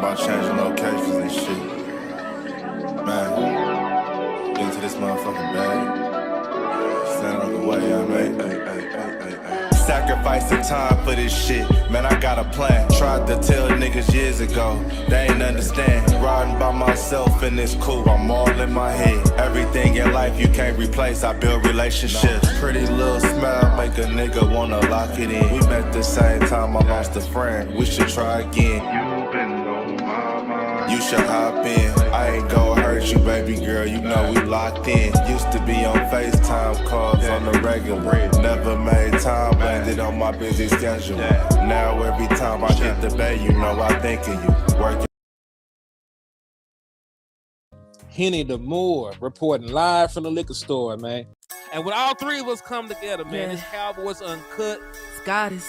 about changing locations and shit. Man, get into this motherfucking bag. Stand on the way, I made. Sacrificing time for this shit. Man, I got a plan. Tried to tell niggas years ago. They ain't understand. Riding by myself and it's cool. I'm all in my head. Everything in life you can't replace. I build relationships. Pretty little smile make a nigga wanna lock it in. We met the same time I lost a friend. We should try again. You been on my mind. You should hop in. I ain't gon' hurt you, baby girl. You know we locked in. Used to be on FaceTime calls on the regular. Never made time, landed on my busy schedule. Now every time I get the bay, you know I think of you. Working. Henny the Moore reporting live from the liquor store, man. And when all three of us come together, man, it's Cowboys Uncut. Scottis.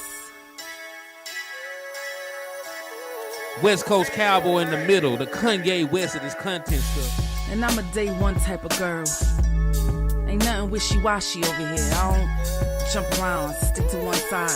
West Coast Cowboy in the middle, the Kanye West of this content stuff. And I'm a day one type of girl. Ain't nothing wishy-washy over here. I don't jump around, stick to one side.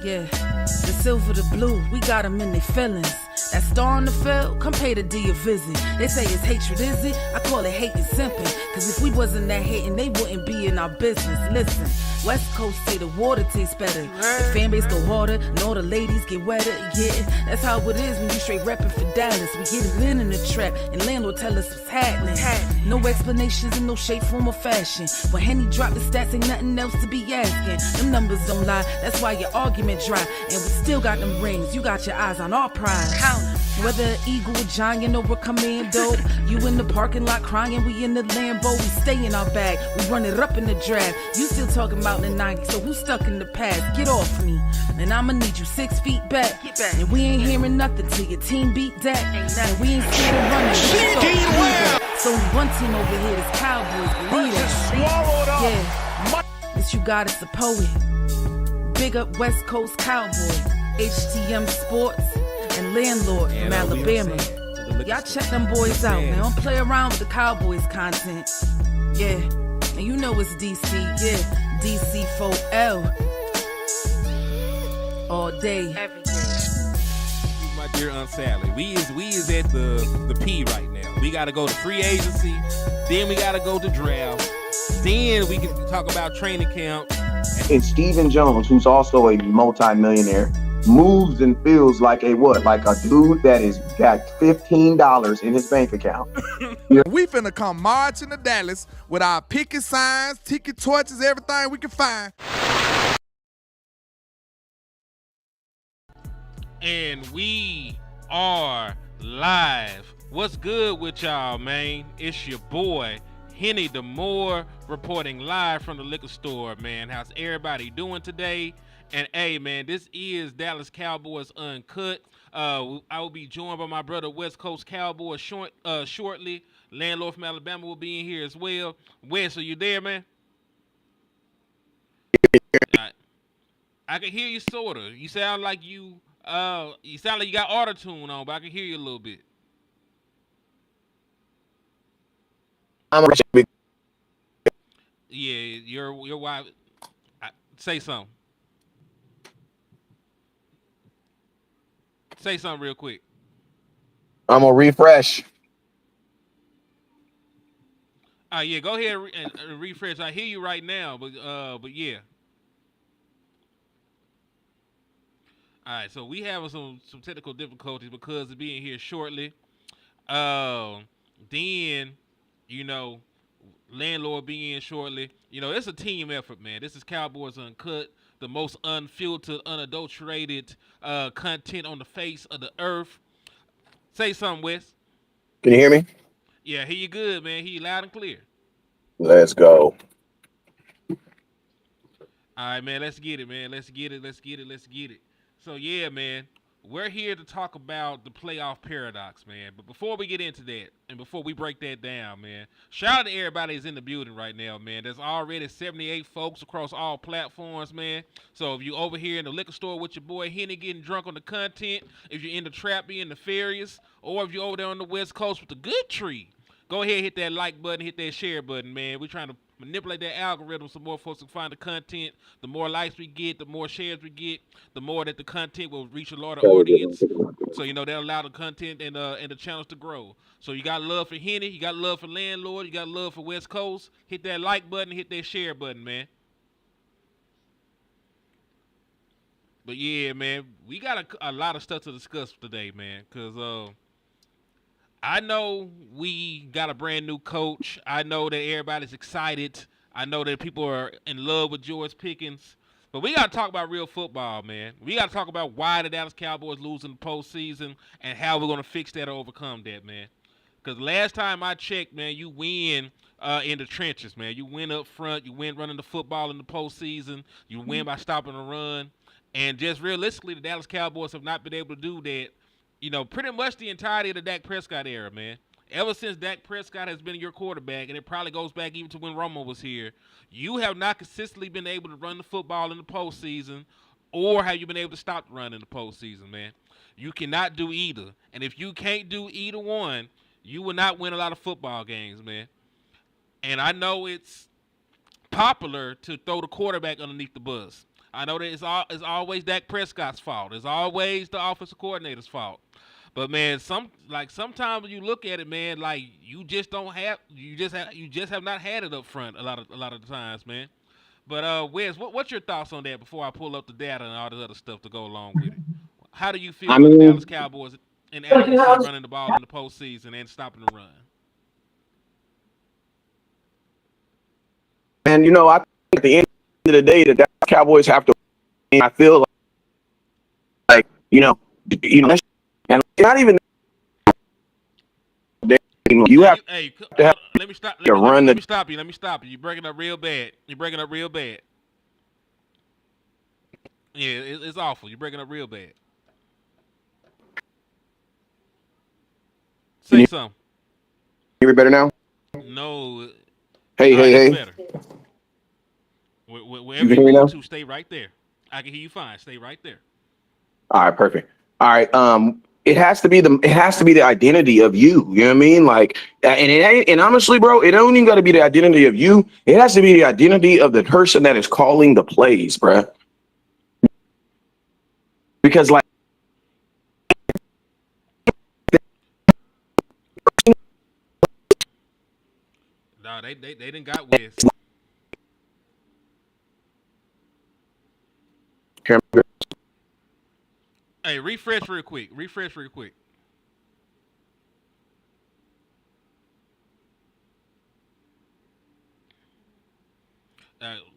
Yeah, the silver, the blue, we got them in their feelings. That star on the field, come pay the D a visit. They say it's hatred, is it? I call it hate and simping. Cause if we wasn't that hating, they wouldn't be in our business. Listen, West Coast say the water tastes better. The fan base go harder, and all the ladies get wetter. Yeah, that's how it is when you straight reppin' for Dallas. We get it in the trap, and landlord tell us what's happening. No explanations in no shape, form, or fashion. When Henny drop the stats, ain't nothing else to be asking. Them numbers don't lie, that's why your argument dry. And we still got them rings, you got your eyes on our prize. Whether an eagle, a giant, or a commando, you in the parking lot crying, we in the Lambo. We stay in our bag, we run it up in the draft. You still talking about the 90s, so who's stuck in the past? Get off me, and I'ma need you 6 feet back. And we ain't hearing nothing till your team beat that. And we ain't scared of running. So one team over here is Cowboys, believe it. Yeah, this you got is a poet. Big up West Coast Cowboy, HTM Sports, and Landlord from Alabama. Y'all check them boys out, man. Don't play around with the Cowboys content. Yeah, and you know it's DC, yeah, DC4L. All day. Every day. My dear Aunt Sally, we is at the P right now. We gotta go to free agency, then we gotta go to draft, then we can talk about training camp. And Stephen Jones, who's also a multi-millionaire, moves and feels like a what? Like a dude that is got $15 in his bank account. We finna come marching to Dallas with our picket signs, ticket torches, everything we can find. And we are live. What's good with y'all, man? It's your boy, Henny the Moore, reporting live from the liquor store, man. How's everybody doing today? And hey, man, this is Dallas Cowboys Uncut. I will be joined by my brother West Coast Cowboys shortly. Landlord from Alabama will be in here as well. Wes, are you there, man? I can hear you sorta. You sound like you got auto-tune on, but I can hear you a little bit. Yeah, your wife. Say something. Say something real quick. I'm gonna refresh. Yeah, go ahead and refresh. I hear you right now, but yeah. All right, so we have some technical difficulties because of being here shortly. Then, you know, Landlord being in shortly. You know, it's a team effort, man. This is Cowboys Uncut, the most unfiltered, unadulterated content on the face of the earth. Say something, Wes. Can you hear me? Yeah, hear you good, man. Hear you loud and clear. Let's go. All right, man. Let's get it, man. Let's get it. So, yeah, man, we're here to talk about the playoff paradox, man. But before we get into that and before we break that down, man, shout out to everybody that's in the building right now, man. There's already 78 folks across all platforms, man. So if you over here in the liquor store with your boy Henny getting drunk on the content, if you're in the trap being nefarious, or if you're over there on the West Coast with the good tree, go ahead and hit that like button, hit that share button, man. We're trying to manipulate that algorithm so more folks can find the content. The more likes we get, the more shares we get, the more that the content will reach a larger audience. So that'll allow the content and the channels to grow. So you got love for Henny, you got love for Landlord, you got love for West Coast. Hit that like button, hit that share button, man. But yeah, man, we got a lot of stuff to discuss today, man. Cause I know we got a brand new coach. I know that everybody's excited. I know that people are in love with George Pickens. But we got to talk about real football, man. We got to talk about why the Dallas Cowboys lose in the postseason and how we're going to fix that or overcome that, man. Because last time I checked, man, you win in the trenches, man. You win up front. You win running the football in the postseason. You win by stopping the run. And just realistically, the Dallas Cowboys have not been able to do that, pretty much the entirety of the Dak Prescott era, man. Ever since Dak Prescott has been your quarterback, and it probably goes back even to when Romo was here, you have not consistently been able to run the football in the postseason, or have you been able to stop the run in the postseason, man? You cannot do either. And if you can't do either one, you will not win a lot of football games, man. And I know it's popular to throw the quarterback underneath the bus. I know that it's always Dak Prescott's fault. It's always the offensive coordinator's fault. But man, sometimes when you look at it, man, like you just have not had it up front a lot of the times, man. But Wes, what's your thoughts on that before I pull up the data and all this other stuff to go along with it? How do you feel about the Dallas Cowboys and adequacy running the ball in the postseason and stopping the run? And I think at the end of the day, the Dallas Cowboys have to. I feel like and not even. You have to have let me stop. run Let me stop you. You're breaking up real bad. Yeah, it's awful. You're breaking up real bad. Say something. Hear me better now? No. Hey. Better. Wherever You can hear me now? to, stay right there. I can hear you fine. Stay right there. All right, perfect. All right. It has to be the identity of you. You know what I mean? Like, and honestly, bro, it don't even got to be the identity of you. It has to be the identity of the person that is calling the plays, bro. Because like. No, they didn't got Wes. Hey, refresh real quick.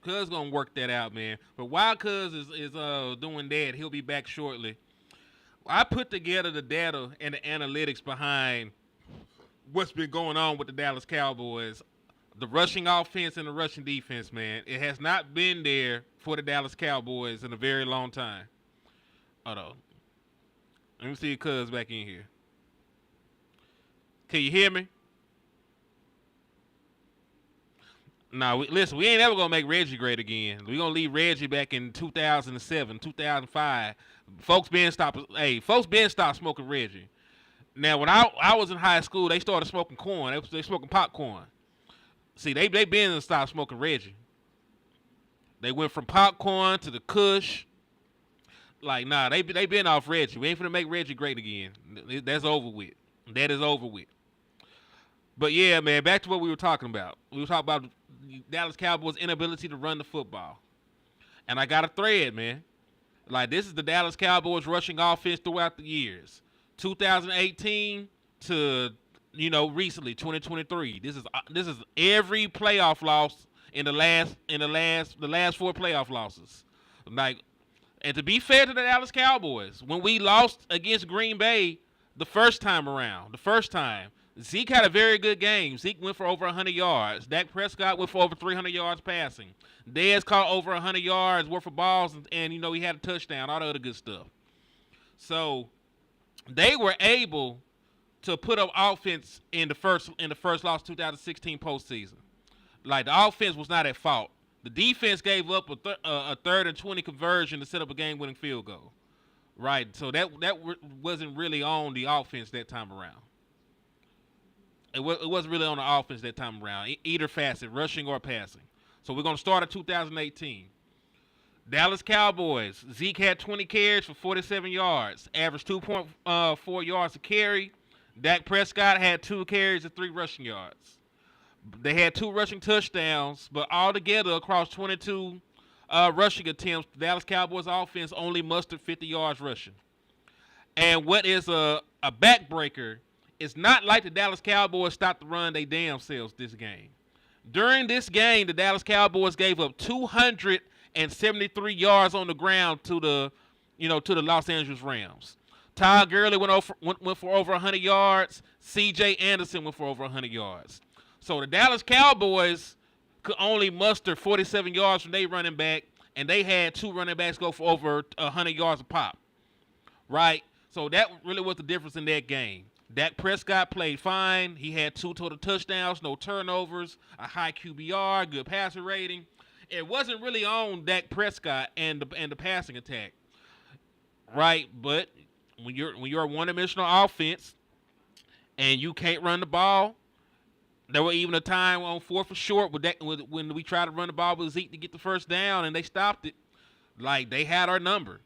Cuz gonna work that out, man. But while Cuz is doing that, he'll be back shortly. I put together the data and the analytics behind what's been going on with the Dallas Cowboys. The rushing offense and the rushing defense, man. It has not been there for the Dallas Cowboys in a very long time. Hold on. Let me see if Cuz back in here. Can you hear me? No, listen, we ain't ever going to make Reggie great again. We're going to leave Reggie back in 2007, 2005. Folks been stopped smoking Reggie. Now, when I was in high school, they started smoking corn. They smoking popcorn. See, they been stopped smoking Reggie. They went from popcorn to the Kush. Like, nah, they been off Reggie. We ain't finna make Reggie great again. That's over with. That is over with. But yeah, man, back to what we were talking about. We were talking about Dallas Cowboys' inability to run the football. And I got a thread, man. Like, this is the Dallas Cowboys rushing offense throughout the years. 2018 to, recently, 2023. This is every playoff loss in the last 4 playoff losses. Like, and to be fair to the Dallas Cowboys, when we lost against Green Bay the first time, Zeke had a very good game. Zeke went for over 100 yards. Dak Prescott went for over 300 yards passing. Dez caught over 100 yards worth of balls, and he had a touchdown, all the other good stuff. So they were able to put up offense in the first loss 2016 postseason. Like, the offense was not at fault. The defense gave up a 3rd and 20 conversion to set up a game-winning field goal. Right, so that wasn't really on the offense that time around. It wasn't really on the offense that time around, either facet, rushing or passing. So we're going to start at 2018. Dallas Cowboys. Zeke had 20 carries for 47 yards, averaged 2.4 yards a carry. Dak Prescott had 2 carries and 3 rushing yards. They had 2 rushing touchdowns, but altogether across 22 rushing attempts, the Dallas Cowboys offense only mustered 50 yards rushing. And what is a backbreaker, it's not like the Dallas Cowboys stopped the run they damn selves this game. During this game, the Dallas Cowboys gave up 273 yards on the ground to the Los Angeles Rams. Todd Gurley went for over 100 yards. C.J. Anderson went for over 100 yards. So the Dallas Cowboys could only muster 47 yards from their running back, and they had 2 running backs go for over 100 yards a pop. Right? So that really was the difference in that game. Dak Prescott played fine. He had 2 total touchdowns, no turnovers, a high QBR, good passer rating. It wasn't really on Dak Prescott and the passing attack, right? But when you're a one-dimensional offense and you can't run the ball, there was even a time on 4th and short when we tried to run the ball with Zeke to get the first down and they stopped it. Like, they had our number.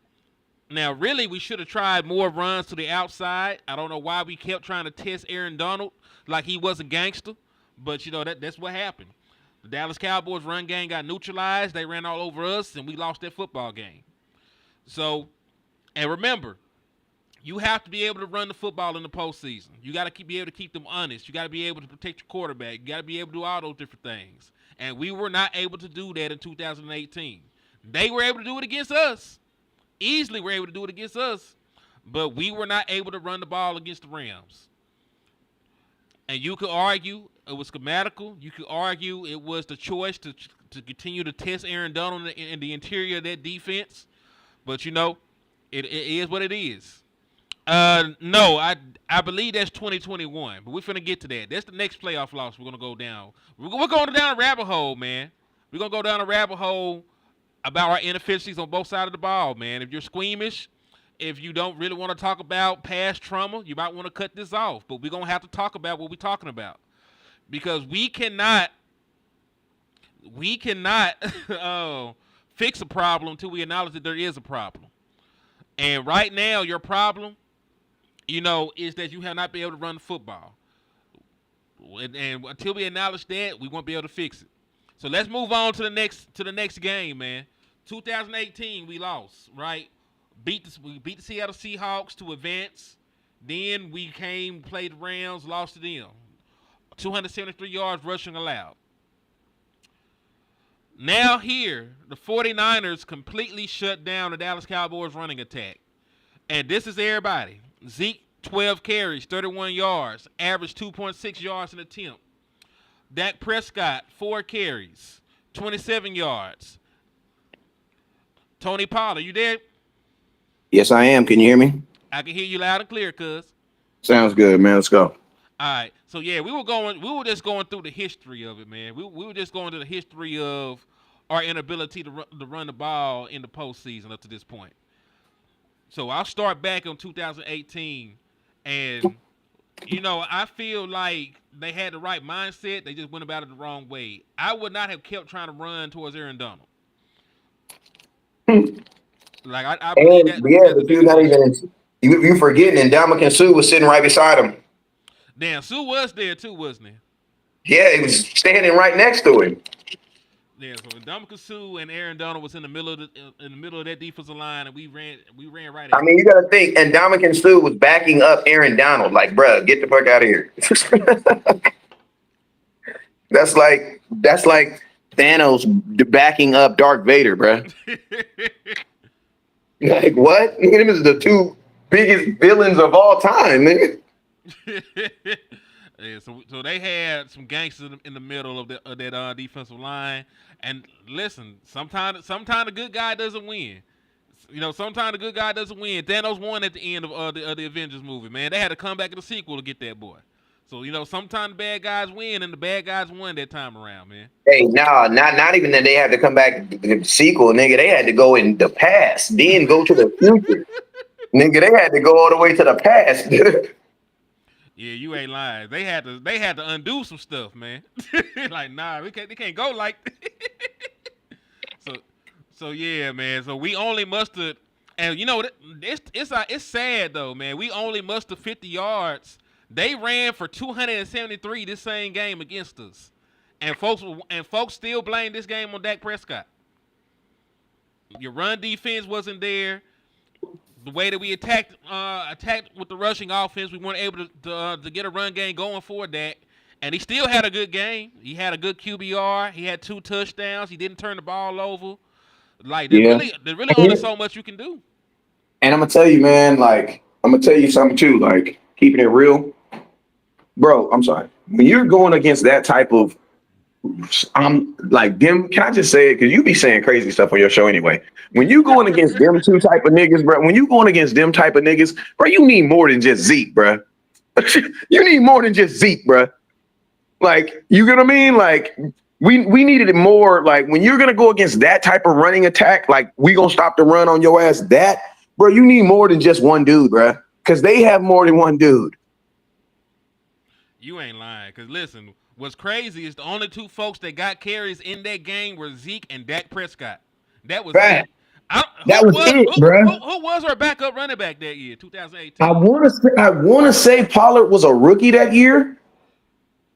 Now, really, we should have tried more runs to the outside. I don't know why we kept trying to test Aaron Donald like he was a gangster, but that's what happened. The Dallas Cowboys run game got neutralized. They ran all over us, and we lost that football game. So, and remember, you have to be able to run the football in the postseason. You got to be able to keep them honest. You got to be able to protect your quarterback. You got to be able to do all those different things. And we were not able to do that in 2018. They were able to do it against us. Easily were able to do it against us. But we were not able to run the ball against the Rams. And you could argue it was schematical. You could argue it was the choice to continue to test Aaron Donald in the interior of that defense. But, it is what it is. No, I believe that's 2021. But we're finna get to that. That's the next playoff loss we're going to go down. We're going down a rabbit hole, man. We're going to go down a rabbit hole about our inefficiencies on both sides of the ball, man. If you're squeamish, if you don't really want to talk about past trauma, you might want to cut this off. But we're going to have to talk about what we're talking about. Because we cannot fix a problem until we acknowledge that there is a problem. And right now, your problem, is that you have not been able to run the football. And until we acknowledge that, we won't be able to fix it. So let's move on to the next game, man. 2018, we lost, right? We beat the Seattle Seahawks to advance. Then we played the Rams, lost to them. 273 yards rushing allowed. Now here, the 49ers completely shut down the Dallas Cowboys running attack. And this is everybody. Zeke, 12 carries, 31 yards, average 2.6 yards an attempt. Dak Prescott, 4 carries, 27 yards. Tony Pollard, you there? Yes, I am. Can you hear me? I can hear you loud and clear, cuz. Sounds good, man. Let's go. All right. So yeah, we were just going through the history of it, man. We were just going to the history of our inability to run the ball in the postseason up to this point. So I'll start back in 2018, and I feel like they had the right mindset. They just went about it the wrong way. I would not have kept trying to run towards Aaron Donald. Like I believe that. Yeah, but you're not even. You forgetting, and Ndamukong Suh was sitting right beside him. Damn, Sue was there too, wasn't he? Yeah, he was standing right next to him. Yeah, so Ndamukong Suh and Aaron Donald was in the middle of that defensive line, and we ran right at him. I mean, you got to think, and Ndamukong Suh was backing up Aaron Donald. Like, bruh, get the fuck out of here. That's like Thanos backing up Darth Vader, bruh. Like, what? Them is the 2 biggest villains of all time, nigga. Yeah, so they had some gangsters in the middle of that defensive line. And listen, sometimes the good guy doesn't win. Sometimes the good guy doesn't win. Thanos won at the end of the Avengers movie, man. They had to come back in the sequel to get that boy. So, sometimes the bad guys win, and the bad guys won that time around, man. Hey, no, not even that they had to come back in the sequel, nigga. They had to go in the past, then go to the future. Nigga, they had to go all the way to the past. Yeah, you ain't lying. They had to undo some stuff, man. Like, nah, they can't go like so so yeah, man. So we only mustered, and you know it's sad though, man. We only mustered 50 yards. They ran for 273 this same game against us, and folks still blame this game on Dak Prescott. Your run defense wasn't there. The way that we attacked with the rushing offense, we weren't able to get a run game going for that. And he still had a good game. He had a good QBR. He had 2 touchdowns. He didn't turn the ball over. Like Yeah. there's really only so much you can do. And I'm gonna tell you, man, like I'm gonna tell you something too, like keeping it real, bro. I'm sorry. When you're going against that type of, I'm like them. Can I just say it? Because you be saying crazy stuff on your show anyway. When you going against them two type of niggas, bro. When you going against them type of niggas, bro, you need more than just Zeke, bro. You need more than just Zeke, bro. Like, you get what I mean? Like, we needed it more. Like, when you're gonna go against that type of running attack, like we gonna stop the run on your ass. That, bro, you need more than just one dude, bro. Because they have more than one dude. You ain't lying. Cause listen, what's crazy is the only 2 folks that got carries in that game were Zeke and Dak Prescott. That was Right. it. That was it, bro. Who was our backup running back that year, 2018? I wanna say Pollard was a rookie that year.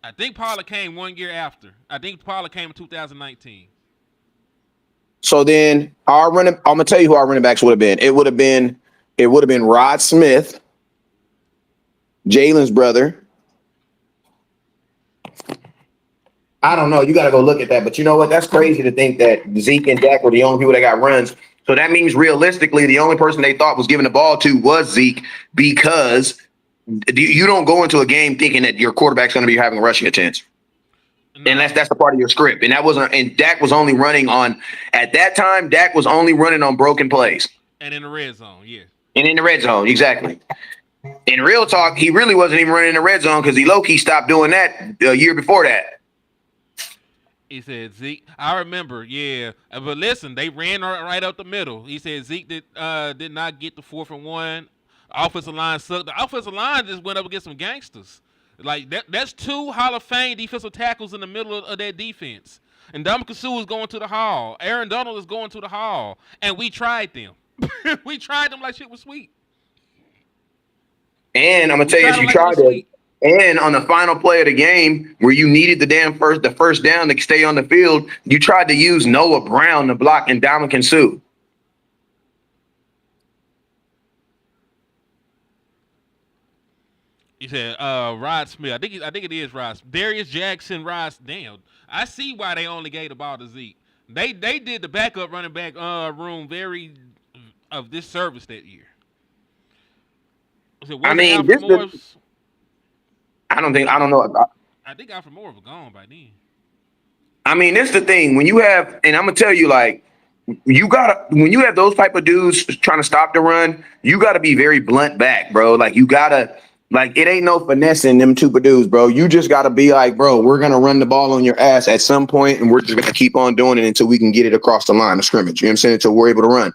I think Pollard came 1 year after. I think Pollard came in 2019. So then I'm gonna tell you who our running backs would have been. It would have been Rod Smith, Jalen's brother. I don't know. You got to go look at that. But you know what? That's crazy to think that Zeke and Dak were the only people that got runs. So that means realistically, the only person they thought was giving the ball to was Zeke, because you don't go into a game thinking that your quarterback's going to be having rushing attempts. No. Unless that's the part of your script. And Dak was only running on, at that time, Dak was only running on broken plays. And in the red zone, yeah. And in the red zone, exactly. In real talk, he really wasn't even running in the red zone because he low-key stopped doing that a year before that. He said Zeke. I remember, yeah. But listen, they ran right up the middle. He said Zeke did not get the 4th and 1. Offensive line sucked. The offensive line just went up against some gangsters. Like that's 2 Hall of Fame defensive tackles in the middle of that defense. And Ndamukong Suh is going to the Hall. Aaron Donald is going to the Hall. And we tried them. We tried them like shit was sweet. And I'm gonna tell you, as you tried it. And on the final play of the game, where you needed the first down to stay on the field, you tried to use Noah Brown to block Ndamukong Suh. He said, Rod Smith. I think it is Rod. Darius Jackson, Rod. Damn, I see why they only gave the ball to Zeke. They did the backup running back room very of this service that year. I mean, I don't know. I think Alfred Morris was gone by then. I mean, this is the thing. When you have, and I'm gonna tell you, like, when you have those type of dudes trying to stop the run, you gotta be very blunt back, bro. Like, you gotta, like, it ain't no finessing them two dudes, bro. You just gotta be like, bro, we're gonna run the ball on your ass at some point, and we're just gonna keep on doing it until we can get it across the line of scrimmage. You know what I'm saying? Until we're able to run.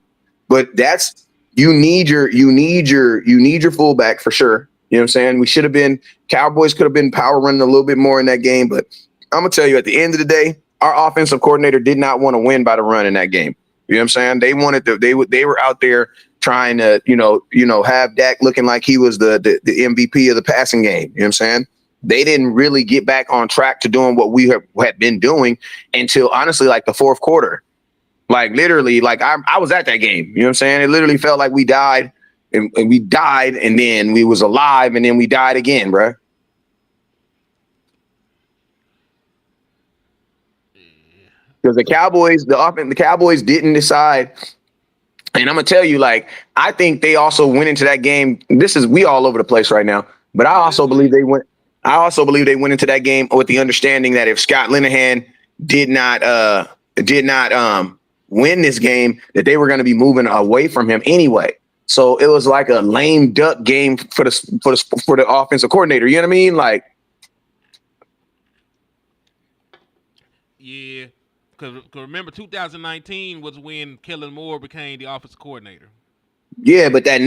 But that's you need your fullback for sure. You know what I'm saying? We should have been, Cowboys could have been power running a little bit more in that game. But I'm going to tell you, at the end of the day, our offensive coordinator did not want to win by the run in that game. You know what I'm saying? They wanted to, they were out there trying to, have Dak looking like he was the MVP of the passing game. You know what I'm saying? They didn't really get back on track to doing what we had been doing until, honestly, like the fourth quarter. Like, literally, like I was at that game. You know what I'm saying? It literally felt like we died. And we died, and then we was alive, and then we died again, bro. Because the Cowboys didn't decide. And I'm gonna tell you, like, I think they also went into that game. We all over the place right now, but I also believe they went into that game with the understanding that if Scott Linehan did not win this game, that they were going to be moving away from him anyway. So it was like a lame duck game for the offensive coordinator. You know what I mean? Like, yeah, because remember 2019 was when Kellen Moore became the offensive coordinator. Yeah, but that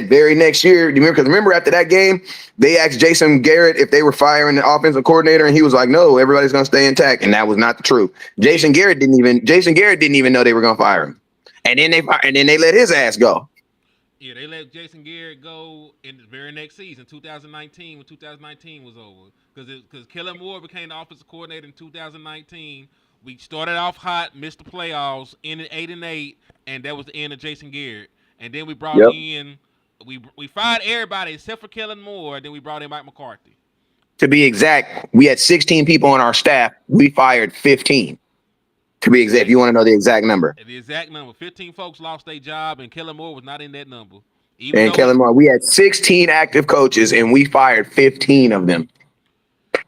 very next year, remember after that game, they asked Jason Garrett if they were firing the offensive coordinator, and he was like, "No, everybody's going to stay intact," and that was not the truth. Jason Garrett didn't even know they were going to fire him, and then they let his ass go. Yeah, they let Jason Garrett go in the very next season, 2019, when 2019 was over, because Kellen Moore became the offensive coordinator in 2019. We started off hot, missed the playoffs, ended 8-8, and that was the end of Jason Garrett. And then we brought Yep. in, we fired everybody except for Kellen Moore. Then we brought in Mike McCarthy. To be exact, we had 16 people on our staff. We fired 15. To be exact, if you want to know the exact number. The exact number, 15 folks lost their job, and Kellen Moore was not in that number. And Kellen Moore, we had 16 active coaches, and we fired 15 of them.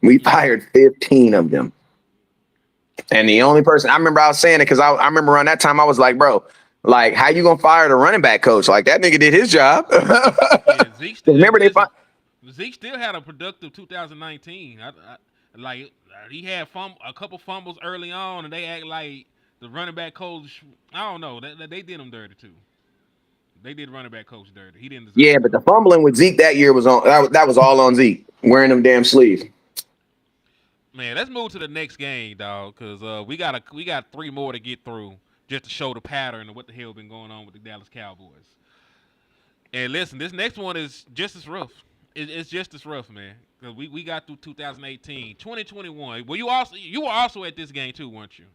We fired 15 of them. And the only person, I remember I was saying it because I remember around that time I was like, bro, like, how you going to fire the running back coach? Like, that nigga did his job. Yeah, Zeke still, remember Zeke still had a productive 2019. He had a couple fumbles early on, and they act like the running back coach. I don't know. They did him dirty too. They did running back coach dirty. He didn't. Yeah, but the fumbling with Zeke that year was on. That was all on Zeke wearing them damn sleeves. Man, let's move to the next game, dog, because we got 3 more to get through just to show the pattern of what the hell been going on with the Dallas Cowboys. And listen, this next one is just as rough. It's just as rough, man. Because we got through 2018, 2021. Well, you were also at this game too, weren't you?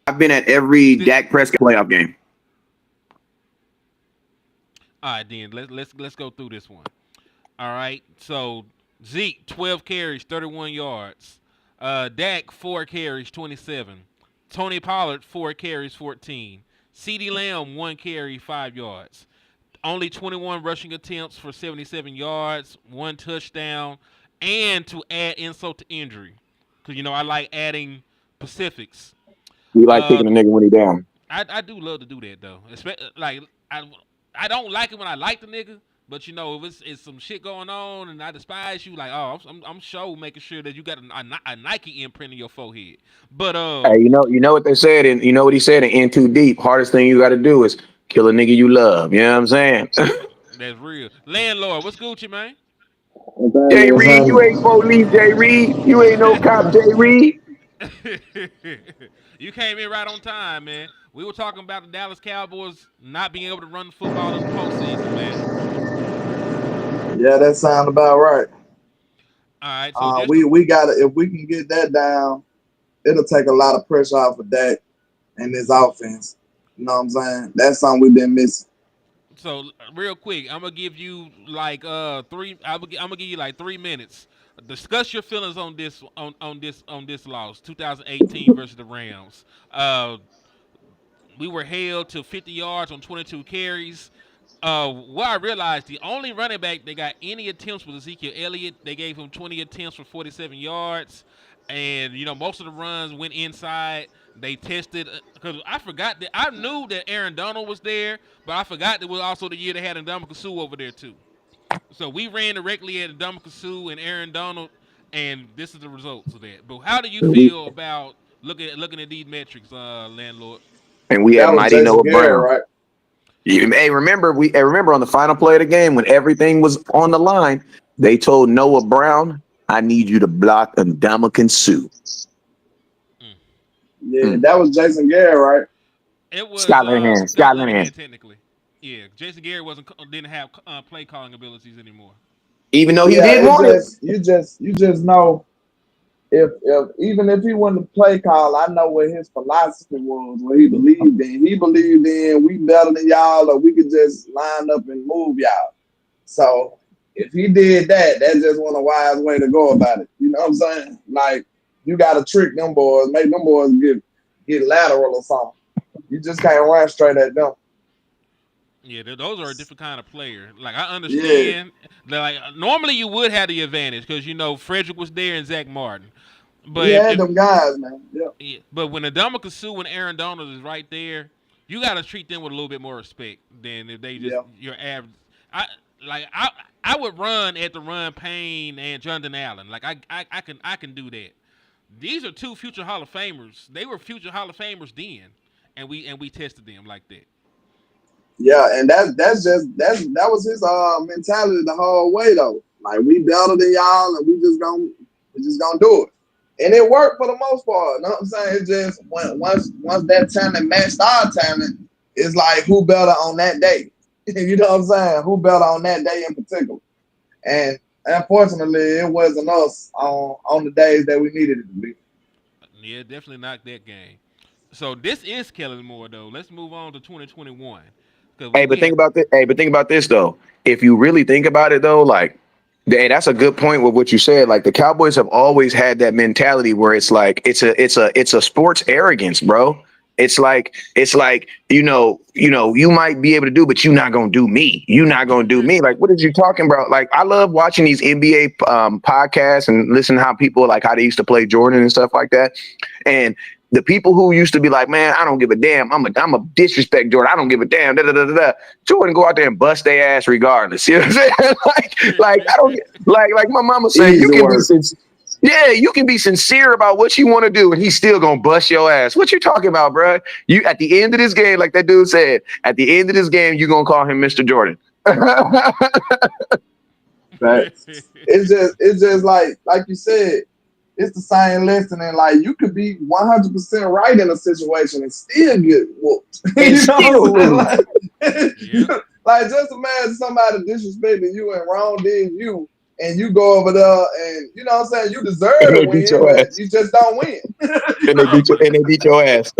I've been at every Dak Prescott playoff game. All right, then let's go through this one. All right, so Zeke 12 carries, 31 yards. Dak 4 carries, 27. Tony Pollard 4 carries, 14. CeeDee Lamb 1 carry, 5 yards. Only 21 rushing attempts for 77 yards, 1 touchdown, and to add insult to injury, because I like adding Pacifics. You like picking a nigga when he down. I do love to do that though. I don't like it when I like the nigga, but if it's some shit going on and I despise you, like, oh, I'm sure making sure that you got a Nike imprint in your forehead. But hey, you know what they said, and you know what he said in Too Deep. Hardest thing you got to do is kill a nigga you love. You know what I'm saying? That's real. Landlord, what's Gucci, man? Jay Reed, you ain't police, Jay Reed. You ain't no cop, Jay Reed. You came in right on time, man. We were talking about the Dallas Cowboys not being able to run the football in the postseason, man. Yeah, that sounds about right. All right, so we got if we can get that down, it'll take a lot of pressure off of Dak and his offense. You know what I'm saying? That's something we've been missing. So real quick, I'm gonna give you like 3. I'm gonna give you like 3 minutes. Discuss your feelings on this loss, 2018 versus the Rams. We were held to 50 yards on 22 carries. What I realized, the only running back that got any attempts was Ezekiel Elliott. They gave him 20 attempts for 47 yards. And, most of the runs went inside. They tested, because I forgot that I knew that Aaron Donald was there, but I forgot it was also the year they had Ndamukong Suh over there too. So we ran directly at Ndamukong Suh and Aaron Donald, and this is the results of that. But how do you feel about looking at these metrics, landlord? And we had mighty Noah Brown. Right? Hey, remember on the final play of the game when everything was on the line, they told Noah Brown, "I need you to block Ndamukong Suh." Yeah, that was Jason Garrett, right? It was Scott Linehan. Technically, yeah. Jason Garrett didn't have play calling abilities anymore. Even though he did want it. You just know if even if he wasn't a play call, I know what his philosophy was, what he believed in. He believed in we better than y'all, or we could just line up and move y'all. So if he did that, that's just one a wise way to go about it. You know what I'm saying? Like, you gotta trick them boys, make them boys get lateral or something. You just can't run straight at them. Yeah, those are a different kind of player. Like, I understand. Yeah. Like, normally you would have the advantage because Frederick was there and Zach Martin. But them guys, man. Yeah. But when Ndamukong Suh and Aaron Donald is right there, you got to treat them with a little bit more respect than if they just your average. I would run at the run Payne and Jonathan Allen. Like, I can do that. These are 2 future Hall of Famers. They were future Hall of Famers then, and we tested them like that. Yeah, and that was his mentality the whole way though. Like we better than y'all, and we just gonna do it, and it worked for the most part. You know what I'm saying? It just once that talent matched our talent, it's like who better on that day. You know what I'm saying? Who better on that day in particular? And unfortunately, it wasn't us on the days that we needed it to be. Yeah, definitely not that game. So this is Kellen Moore though. Let's move on to 2021 because Hey, but we had think about this. Hey, but think about this though. If you really think about it though, like, hey, that's a good point with what you said. Like the Cowboys have always had that mentality where it's like it's a sports arrogance, bro. It's like you might be able to do, but you're not gonna do me. You're not gonna do me. Like, what is you talking about? Like, I love watching these NBA podcasts and listen to how people like how they used to play Jordan and stuff like that. And the people who used to be like, man, I don't give a damn. I'm a disrespect Jordan. I don't give a damn. Da, da, da, da, da. Jordan go out there and bust their ass regardless. You know what I'm saying? like I don't like my mama say you Easy can be work. sincere. Yeah, you can be sincere about what you want to do, and he's still gonna bust your ass. What you talking about, bro? You at the end of this game, like that dude said, at the end of this game, you gonna call him Mr. Jordan. Right? It's just like you said, it's the same lesson, and like you could be 100% right in a situation and still get whooped. And You know still what I'm lose. saying? Yep. Like just imagine somebody disrespecting you and wrong did you, and you go over there and you know what I'm saying, you deserve And to they beat win, your but ass. you just don't win. And they beat your ass.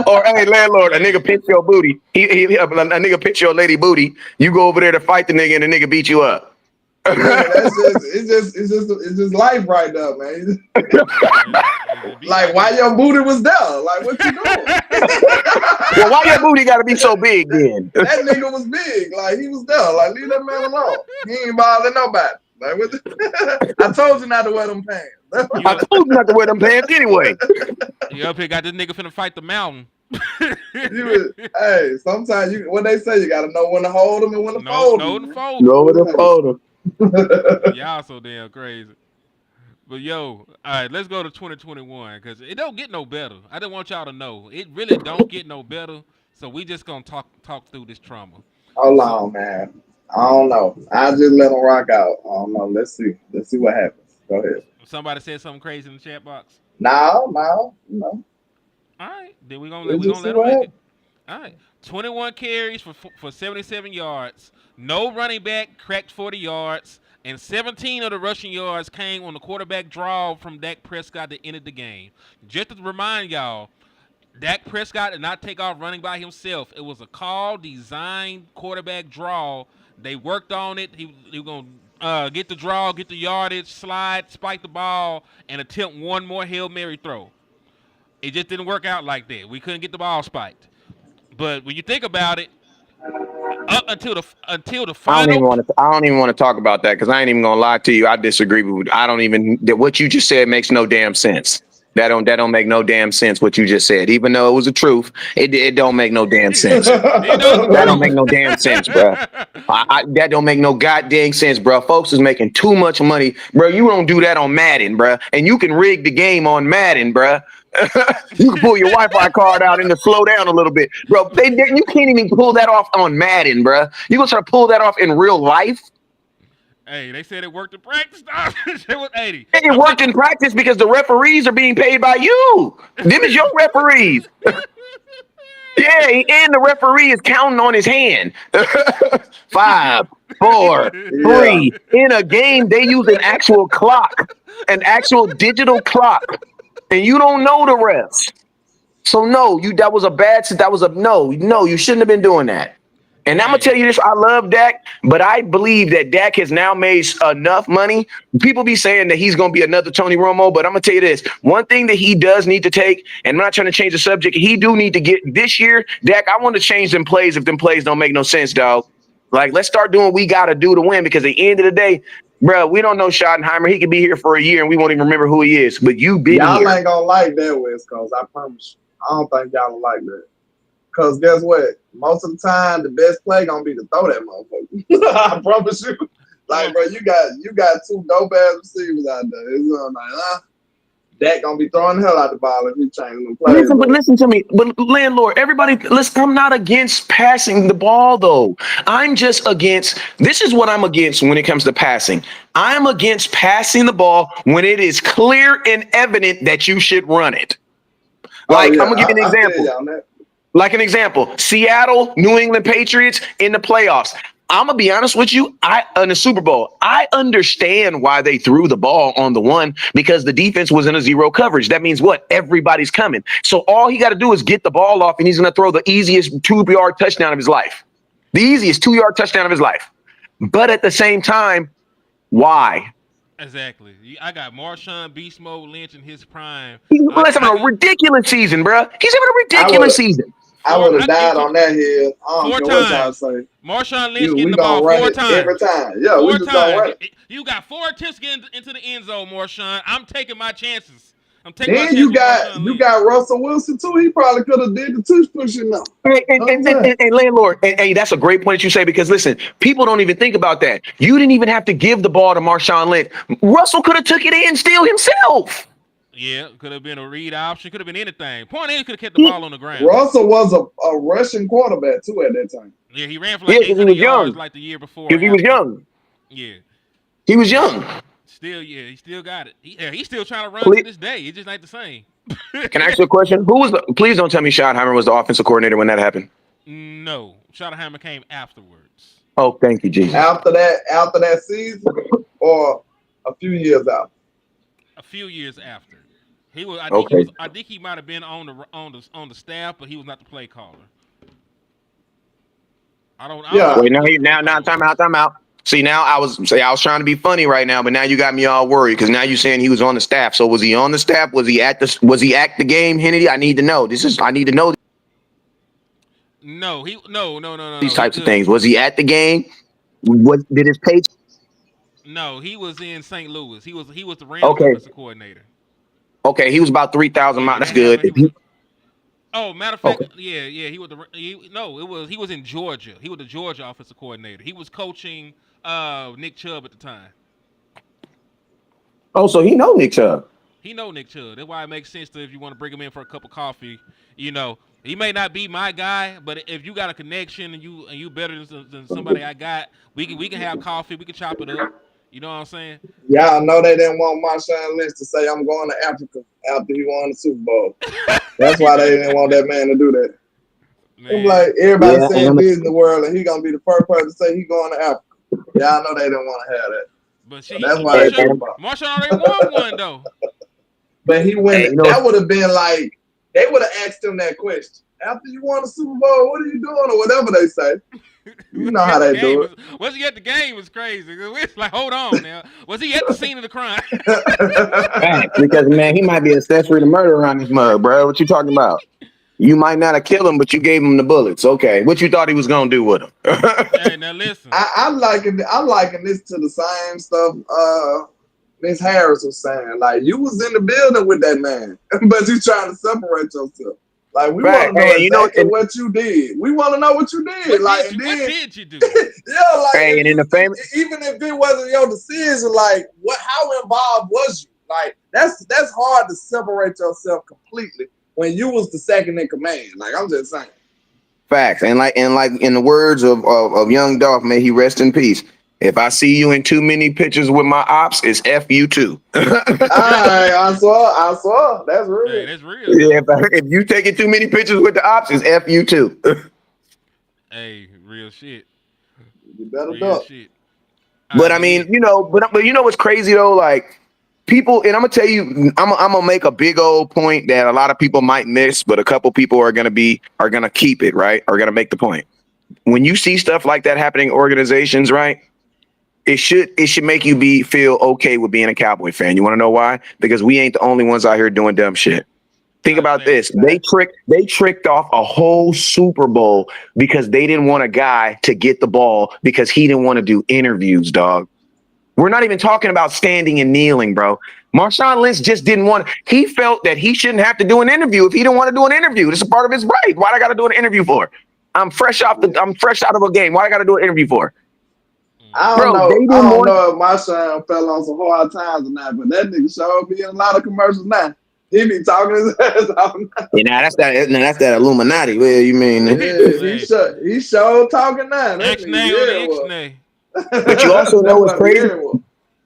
Or hey, landlord, a nigga pinch your booty. A nigga pinch your lady booty. You go over there to fight the nigga, and the nigga beat you up. Man, that's it's just life right there, man. It be Like why that. your booty was there? Like what you doing? Well, why your booty got to be so big then? That nigga was big. Like he was there. Like leave that man alone. He ain't bothering nobody. Like what I told you not to wear them pants. You I up, told you not to wear them pants anyway. you up here got this nigga finna fight the mountain. Hey, sometimes you what they say, you gotta know when to hold them and when to fold No, them. the fold. Go over the photo. Y'all so damn crazy. But yo, all right, let's go to 2021 because it don't get no better. I just want y'all to know it really don't get no better. So we just gonna talk through this trauma. Hold So on, man. I don't know. I just let them rock out. I don't know. Let's see. Let's see what happens. Go ahead. somebody said something crazy in the chat box. No. All right, then Let's we just gonna see let them what make it. happens. All right, 21 carries for 77 yards. No running back cracked 40 yards, and 17 of the rushing yards came on the quarterback draw from Dak Prescott that ended the game. Just to remind y'all, Dak Prescott did not take off running by himself. It was a call designed quarterback draw. They worked on it. He was going to get the draw, get the yardage, slide, spike the ball, and attempt one more Hail Mary throw. It just didn't work out like that. We couldn't get the ball spiked. But when you think about it, up until the final, I don't even want to talk about that because I ain't even gonna lie to you. I disagree with. I don't even. What you just said makes no damn sense. That don't make no damn sense. What you just said, even though it was the truth, it don't make no damn sense. you know the That don't make truth. no damn sense, bro. That don't make no goddamn sense, bro. Folks is making too much money, bro. You don't do that on Madden, bro. And you can rig the game on Madden, bro. You can pull your Wi-Fi card out and to slow down a little bit, bro. You can't even pull that off on Madden, bro. You gonna try to pull that off in real life? Hey, they said it worked in practice. It was 80. It worked in practice because the referees are being paid by you. Them is your referees. Yeah, and the referee is counting on his hand. 5, 4, Yeah. 3. In a game, they use an actual clock, an actual digital clock, and you don't know the refs. So no, that was a bad. No. You shouldn't have been doing that. And I'm gonna tell you this: I love Dak, but I believe that Dak has now made enough money. People be saying that he's gonna be another Tony Romo, but I'm gonna tell you this: one thing that he does need to take, and I'm not trying to change the subject, he do need to get this year, Dak. I want to change them plays if them plays don't make no sense, dog. Like, let's start doing what we gotta do to win. Because at the end of the day, bro, we don't know Schottenheimer. He could be here for a year and we won't even remember who he is. But you've been Y'all here. ain't gonna like that, West Coast. I promise you. I don't think y'all will like that. Cause guess what? Most of the time, the best play gonna be to throw that motherfucker. I promise you. Like, bro, you got 2 dope ass receivers out there. It's like, Dak gonna be throwing the hell out the ball if he changing them plays. Listen, but listen to me. But landlord, everybody, listen, I'm not against passing the ball, though. I'm just against, this is what I'm against when it comes to passing. I'm against passing the ball when it is clear and evident that you should run it. Like, I'm gonna give you an example. Like an example, Seattle, New England Patriots in the playoffs. I'm gonna be honest with you. In the Super Bowl, I understand why they threw the ball on the one because the defense was in a zero coverage. That means what? Everybody's coming. So all he got to do is get the ball off, and he's gonna throw the easiest 2-yard touchdown of his life. The easiest 2-yard touchdown of his life. But at the same time, why? Exactly. I got Marshawn Beast Mode Lynch in his prime. He's having a ridiculous season, bro. He's having a ridiculous season. I would have died on that hill. I don't care what y'all say. Marshawn Lynch getting the ball 4 times. Every time. Yeah, we just gonna run it. You got 4 attempts getting into the end zone, Marshawn. I'm taking my chances. Then you got Russell Wilson too. He probably could have did the tush pushing now. And landlord, and that's a great point you say, because listen, people don't even think about that. You didn't even have to give the ball to Marshawn Lynch. Russell could have took it in still himself. Yeah, could have been a read option, could have been anything. Point is, could have kept the ball on the ground. Russell was a rushing quarterback too at that time. Yeah, he ran for like 800 yards like the year before. Because he was young. Yeah. He was young. He still got it. He's still trying to run to this day. It's just not the same. Can I ask you a question? Please don't tell me Schottenheimer was the offensive coordinator when that happened. No, Schottenheimer came afterwards. Oh, thank you, Jesus. After that season, or a few years out. A few years after. He was. I think he might have been on the staff, but he was not the play caller. Wait, now, time out. See, now I was trying to be funny right now, but now you got me all worried because now you're saying he was on the staff. So was he on the staff? Was he at the game, Hennedy? I need to know. I need to know. No. These types of things. Was he at the game? Did his page? No, he was in St. Louis. He was the Rams offensive coordinator. Okay, he was about 3,000 miles. That's good. Matter of fact, yeah, he was he was in Georgia. He was the Georgia offensive coordinator. He was coaching Nick Chubb at the time. Oh, so he know Nick Chubb. He know Nick Chubb. That's why it makes sense if you want to bring him in for a cup of coffee. You know, he may not be my guy, but if you got a connection and you better than somebody I got, we can have coffee. We can chop it up. You know what I'm saying? Y'all know they didn't want Marshawn Lynch to say I'm going to Africa after he won the Super Bowl. That's why they didn't want that man to do that. I'm like, everybody saying Disney World, and he gonna be the first person to say he going to Africa. Y'all know they didn't want to have that. But so that's why Marshawn already won one though. But he went. That would have been like they would have asked him that question after you won the Super Bowl. What are you doing, or whatever they say. You know how they do it. Was he at the game? Was crazy. It's like, hold on now. Was he at the scene of the crime? Because man, he might be accessory to murder around this mug, bro. What you talking about? You might not have killed him, but you gave him the bullets. Okay, what you thought he was gonna do with him? Hey, now listen. I'm liking this to the same stuff. Miss Harris was saying, like, you was in the building with that man, but you trying to separate yourself. Like, we want to know exactly what you did. We want to know what you did. What did you do? Yeah, like, and in the family, even if it wasn't your decision, like, how involved was you? Like, that's hard to separate yourself completely when you was the second in command. Like, I'm just saying. Facts, and like in the words of Young Dolph, may he rest in peace. If I see you in too many pictures with my ops, it's F you too. I saw. That's real. Hey, that's real. Yeah, if you taking too many pictures with the ops, it's F you too. Hey, real shit. You better duck. But I mean, but you know what's crazy though? Like people, and I'm gonna tell you, I'm gonna make a big old point that a lot of people might miss, but a couple people are gonna keep it, right? Are gonna make the point. When you see stuff like that happening in organizations, right? It should make you feel okay with being a Cowboy fan. You want to know why? Because we ain't the only ones out here doing dumb shit. Think about this. They tricked off a whole Super Bowl because they didn't want a guy to get the ball because he didn't want to do interviews, dog. We're not even talking about standing and kneeling, bro. Marshawn Lynch just didn't want. He felt that he shouldn't have to do an interview if he didn't want to do an interview. This is part of his right. Why I got to do an interview for? I'm fresh out of a game. Why I got to do an interview for? I don't Bro, know. they I do don't more. know if my son fell on some hard times or not, but that nigga sure be in a lot of commercials now. He be talking his ass off now. Yeah, that's that Illuminati. Well, you mean? Yeah, Hey, he sure talking now. That nigga X-nay on the yeah, well. X-nay. But you also know That what's boy be crazy. everywhere.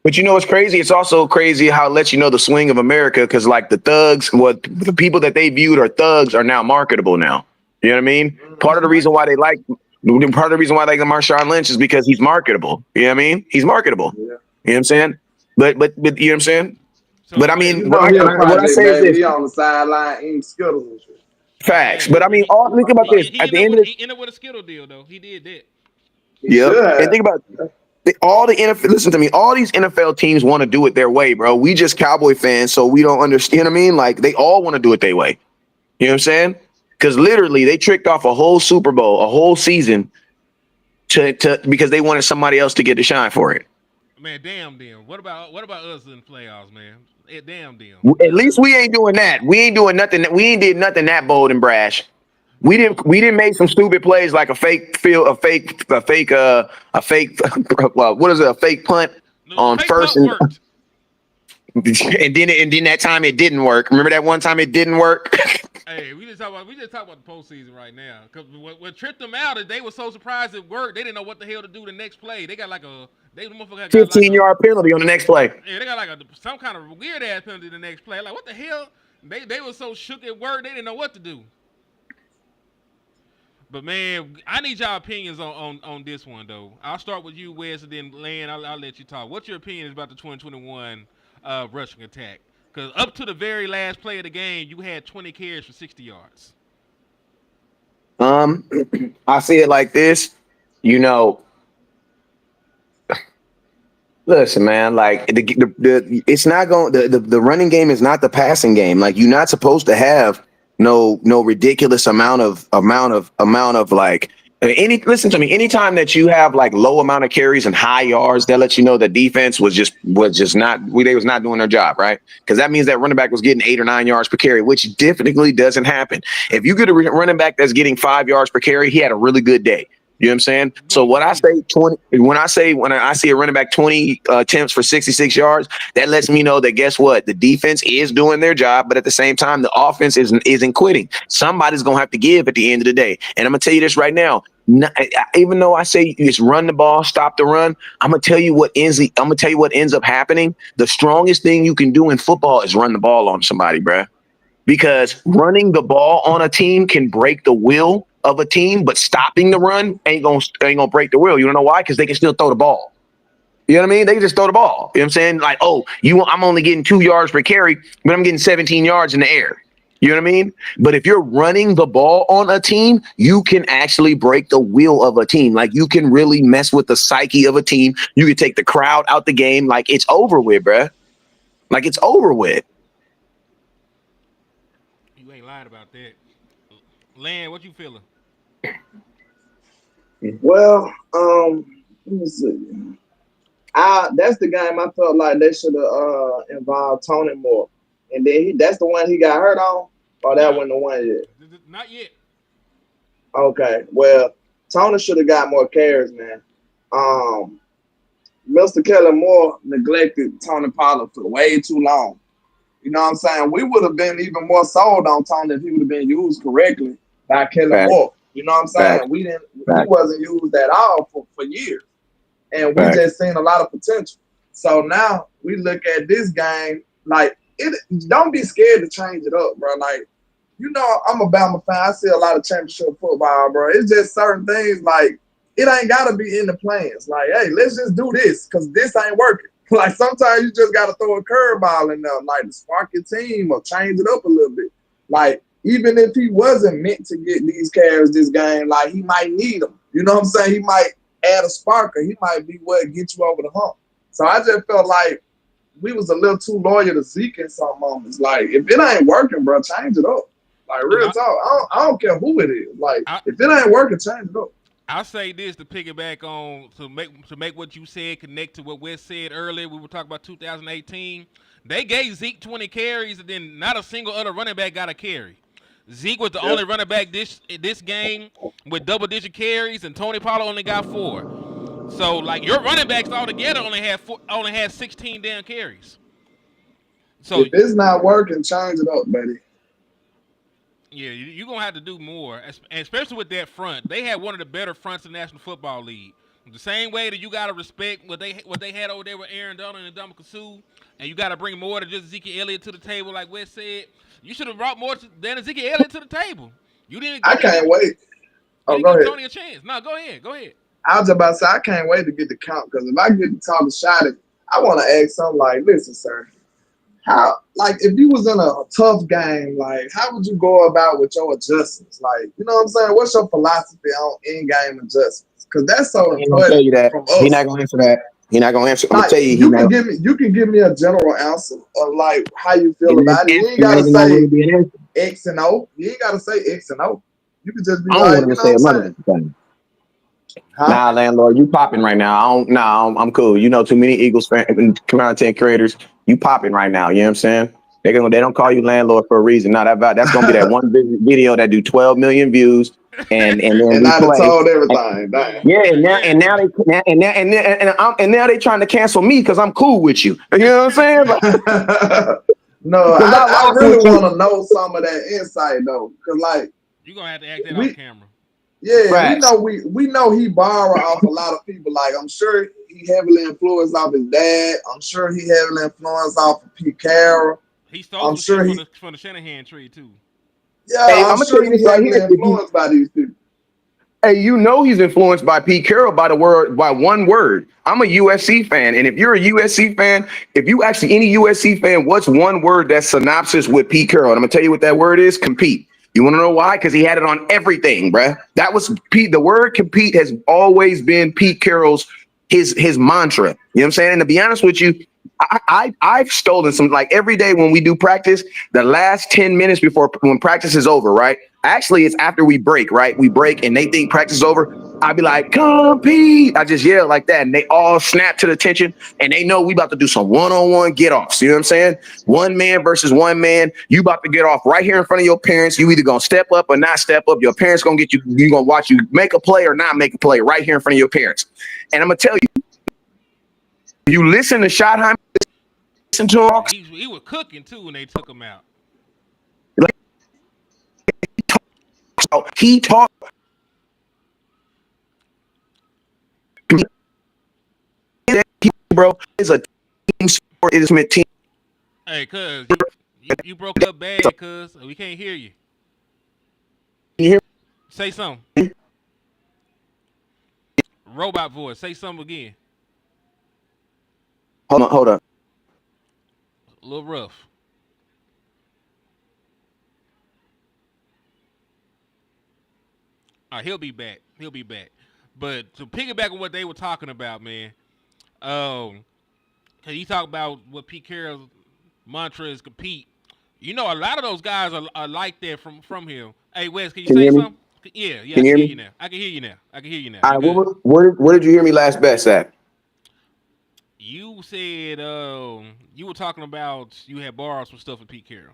But you know what's crazy? It's also crazy how it lets you know the swing of America, because like the thugs, what the people that they viewed are thugs are now marketable now. You know what I mean? Part of the reason why they like Marshawn Lynch is because he's marketable. You know what I mean? He's marketable. Yeah. You know what I'm saying? But you know what I'm saying? So But I wait, You mean, know he a what I project say is baby. this: He on the sideline eating Skittles and shit. facts. hey, But I mean, think about this. he At ended the up end with of this, he ended up with a Skittle deal though. He did that. He yep. should And have. think about all the NFL. Listen to me. All these NFL teams want to do it their way, bro. We just Cowboy fans, so we don't understand. You know what I mean? Like they all want to do it their way. You know what I'm saying? Because literally, they tricked off a whole Super Bowl, a whole season, to because they wanted somebody else to get the shine for it. Man, damn them. What about us in the playoffs, man? Damn them. At least we ain't doing that. We ain't doing nothing. We ain't did nothing that bold and brash. We didn't make some stupid plays like a fake field, a fake well, what is it? A fake punt No, the on fake first punt worked. and then that time it didn't work. Remember that one time it didn't work? Hey, we just talk about the postseason right now. Cause what tripped them out is they were so surprised it worked. They didn't know what the hell to do the next play. They got like a they motherfucker got like 15-yard penalty on the next play. yeah, they got like some kind of weird ass penalty the next play. Like what the hell? They were so shook at work they didn't know what to do. But man, I need y'all opinions on this one though. I'll start with you, Wes, and then Lan. I'll let you talk. What's your opinion about the 2021 rushing attack? Because up to the very last play of the game, you had 20 carries for 60 yards. I see it like this. You know, listen, man. Like the it's not going. The running game is not the passing game. Like you're not supposed to have no ridiculous amount of like any. Listen to me. Anytime that you have like low amount of carries and high yards, that lets you know the defense was just not. They was not doing their job, right? Because that means that running back was getting 8 or 9 yards per carry, which definitely doesn't happen. If you get a running back that's getting 5 yards per carry, he had a really good day. You know what I'm saying? So when I say 20, when I see a running back 20 attempts for 66 yards, that lets me know that guess what? The defense is doing their job, but at the same time, the offense isn't quitting. Somebody's gonna have to give at the end of the day. And I'm gonna tell you this right now. Even though I say just run the ball, stop the run, I'm gonna tell you what ends up happening. The strongest thing you can do in football is run the ball on somebody, bruh. Because running the ball on a team can break the will of a team, but stopping the run ain't gonna break the will. You don't know why? Because they can still throw the ball. You know what I mean? They can just throw the ball. You know what I'm saying? Like, I'm only getting 2 yards per carry, but I'm getting 17 yards in the air. You know what I mean? But if you're running the ball on a team, you can actually break the will of a team. Like you can really mess with the psyche of a team. You can take the crowd out the game. Like it's over with, bruh. Like it's over with. You ain't lied about that. Lan, what you feeling? Well, let me see. That's the game I felt like they should have involved Tony more. And then that's the one he got hurt on? Or that wasn't the one yet? Not yet. Okay. Well, Tony should have got more carries, man. Mr. Kelly Moore neglected Tony Pollard for way too long. You know what I'm saying? We would have been even more sold on Tony if he would have been used correctly by Kelly Moore. You know what I'm saying? He wasn't used at all for years. And we just seen a lot of potential. So now we look at this game, like, don't be scared to change it up, bro. Like, you know, I'm a Bama fan. I see a lot of championship football, bro. It's just certain things, like, it ain't got to be in the plans. Like, hey, let's just do this because this ain't working. Like, sometimes you just got to throw a curveball in there, like, to spark your team or change it up a little bit. Like, even if he wasn't meant to get these carries this game, like, he might need them. You know what I'm saying? He might add a spark, or he might be what gets you over the hump. So I just felt like we was a little too loyal to Zeke in some moments. Like, if it ain't working, bro, change it up. Like, real talk. I don't care who it is. Like, if it ain't working, change it up. I'll say this to piggyback on to make what you said connect to what Wes said earlier. We were talking about 2018. They gave Zeke 20 carries, and then not a single other running back got a carry. Zeke was the only running back this game with double-digit carries, and Tony Pollard only got 4. So like your running backs altogether only had 16 damn carries. So If it's not working, change it up, buddy. yeah, you're gonna have to do more, and especially with that front. They had one of the better fronts in the National Football League. The same way that you gotta respect what they had over there with Aaron Donald and Ndamukong Suh, and you gotta bring more than just Ezekiel Elliott to the table, like Wes said. You should have brought more than Ezekiel Elliott to the table. You didn't. I can't wait. You Oh, didn't go give ahead. Tony a chance. No, go ahead. Go ahead. I was about to say, I can't wait to get the count because if I get to talk to Shotty, I want to ask something like, listen, sir, how, like, if you was in a tough game, like, how would you go about with your adjustments? Like, you know what I'm saying? What's your philosophy on in-game adjustments? Because that's so He ain't gonna tell important you that. from He us. not gonna answer that. He not gonna answer. I'm Like, gonna tell you. you can give me a general answer of like how you feel It's about it. You ain't not gotta even gonna say really be an answer. X and O. You ain't gotta say X and O. You could just be I don't like, want you him to know say what a I'm saying? motherfucking thing. Huh? Nah, landlord, you popping right now. I'm cool. You know, too many Eagles content creators. You popping right now. You know what I'm saying? They don't call you landlord for a reason. Not that's gonna be that one video that do 12 million views and then And I done replay. told everything. Dang. Yeah, and now they trying to cancel me because I'm cool with you. You know what I'm saying? Like, No, 'cause I I rock really with you. want to know some of that insight though, cause like You're gonna have to act that off we, camera. yeah, Facts. we know he borrowed off a lot of people. Like I'm sure he heavily influenced off his dad. I'm sure he heavily influenced off of Pete Carroll. He stole I'm some shit sure from the Shanahan tree too. yeah, Hey, I'm I'm gonna tell sure you he this right heavily here. influenced by these people. Hey, you know he's influenced by Pete Carroll by one word. I'm a USC fan, and if you're a USC fan, if you actually any USC fan, what's one word that's synopsis with Pete Carroll? And I'm gonna tell you what that word is: compete. You want to know why? Because he had it on everything, bruh. That was Pete. The word compete has always been Pete Carroll's his mantra. You know what I'm saying? And to be honest with you, I've stolen some, like every day when we do practice, the last 10 minutes before when practice is over, right? Actually, it's after we break, right? We break and they think practice is over. I'd be like, compete. I just yell like that. And they all snap to the attention and they know we about to do some one-on-one get-offs. You know what I'm saying? One man versus one man. You about to get off right here in front of your parents. You either gonna step up or not step up. Your parents gonna get you, you gonna watch you make a play or not make a play right here in front of your parents. And I'm gonna tell you, you listen to Schottenheimer, listen to him. He was cooking too when they took him out. He talked, bro. It's a team sport. It is meant team. Hey, cuz you broke up bad, cuz we can't hear you. Can you hear Say something. Robot voice. Say something again. Hold on. A little rough. He'll be back. He'll be back. But to piggyback on what they were talking about, man. Cause you talk about what Pete Carroll's mantra is compete. You know, a lot of those guys are like that from him. Hey, Wes, can you say something? Yeah, I can hear you now. I can hear you now. All right, where did you hear me last best at? You said you were talking about you had borrowed some stuff with Pete Carroll.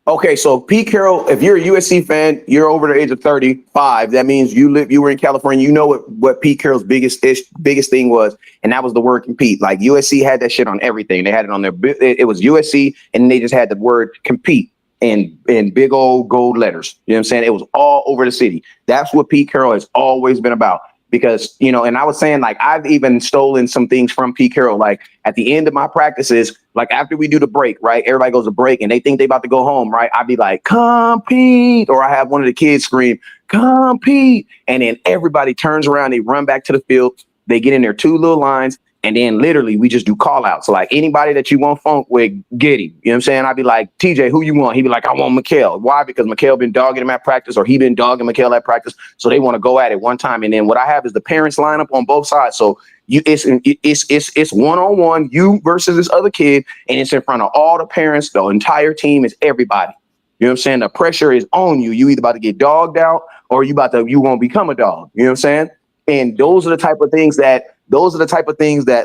Okay, so Pete Carroll, if you're a USC fan, you're over the age of 35. That means you were in California. You know what Pete Carroll's biggest thing was, and that was the word compete. Like USC had that shit on everything. They had it on their. It was USC, and they just had the word compete in big old gold letters. You know what I'm saying? It was all over the city. That's what Pete Carroll has always been about. Because, you know, and I was saying, like, I've even stolen some things from Pete Carroll. Like at the end of my practices, like after we do the break, right? Everybody goes to break and they think they about to go home, right? I'd be like, compete. Or I have one of the kids scream, compete. And then everybody turns around, they run back to the field. They get in their two little lines. And then literally we just do call outs. So like anybody that you want funk with, get him. You know what I'm saying? I'd be like, TJ, who you want? He'd be like, I want Mikhail. Why? Because Mikhail been dogging him at practice, or he been dogging Mikhail at practice. So they want to go at it one time. And then what I have is the parents line up on both sides. So it's one-on-one, you versus this other kid, and it's in front of all the parents. The entire team is everybody. You know what I'm saying? The pressure is on you. You either about to get dogged out or you won't become a dog. You know what I'm saying? And those are the type of things that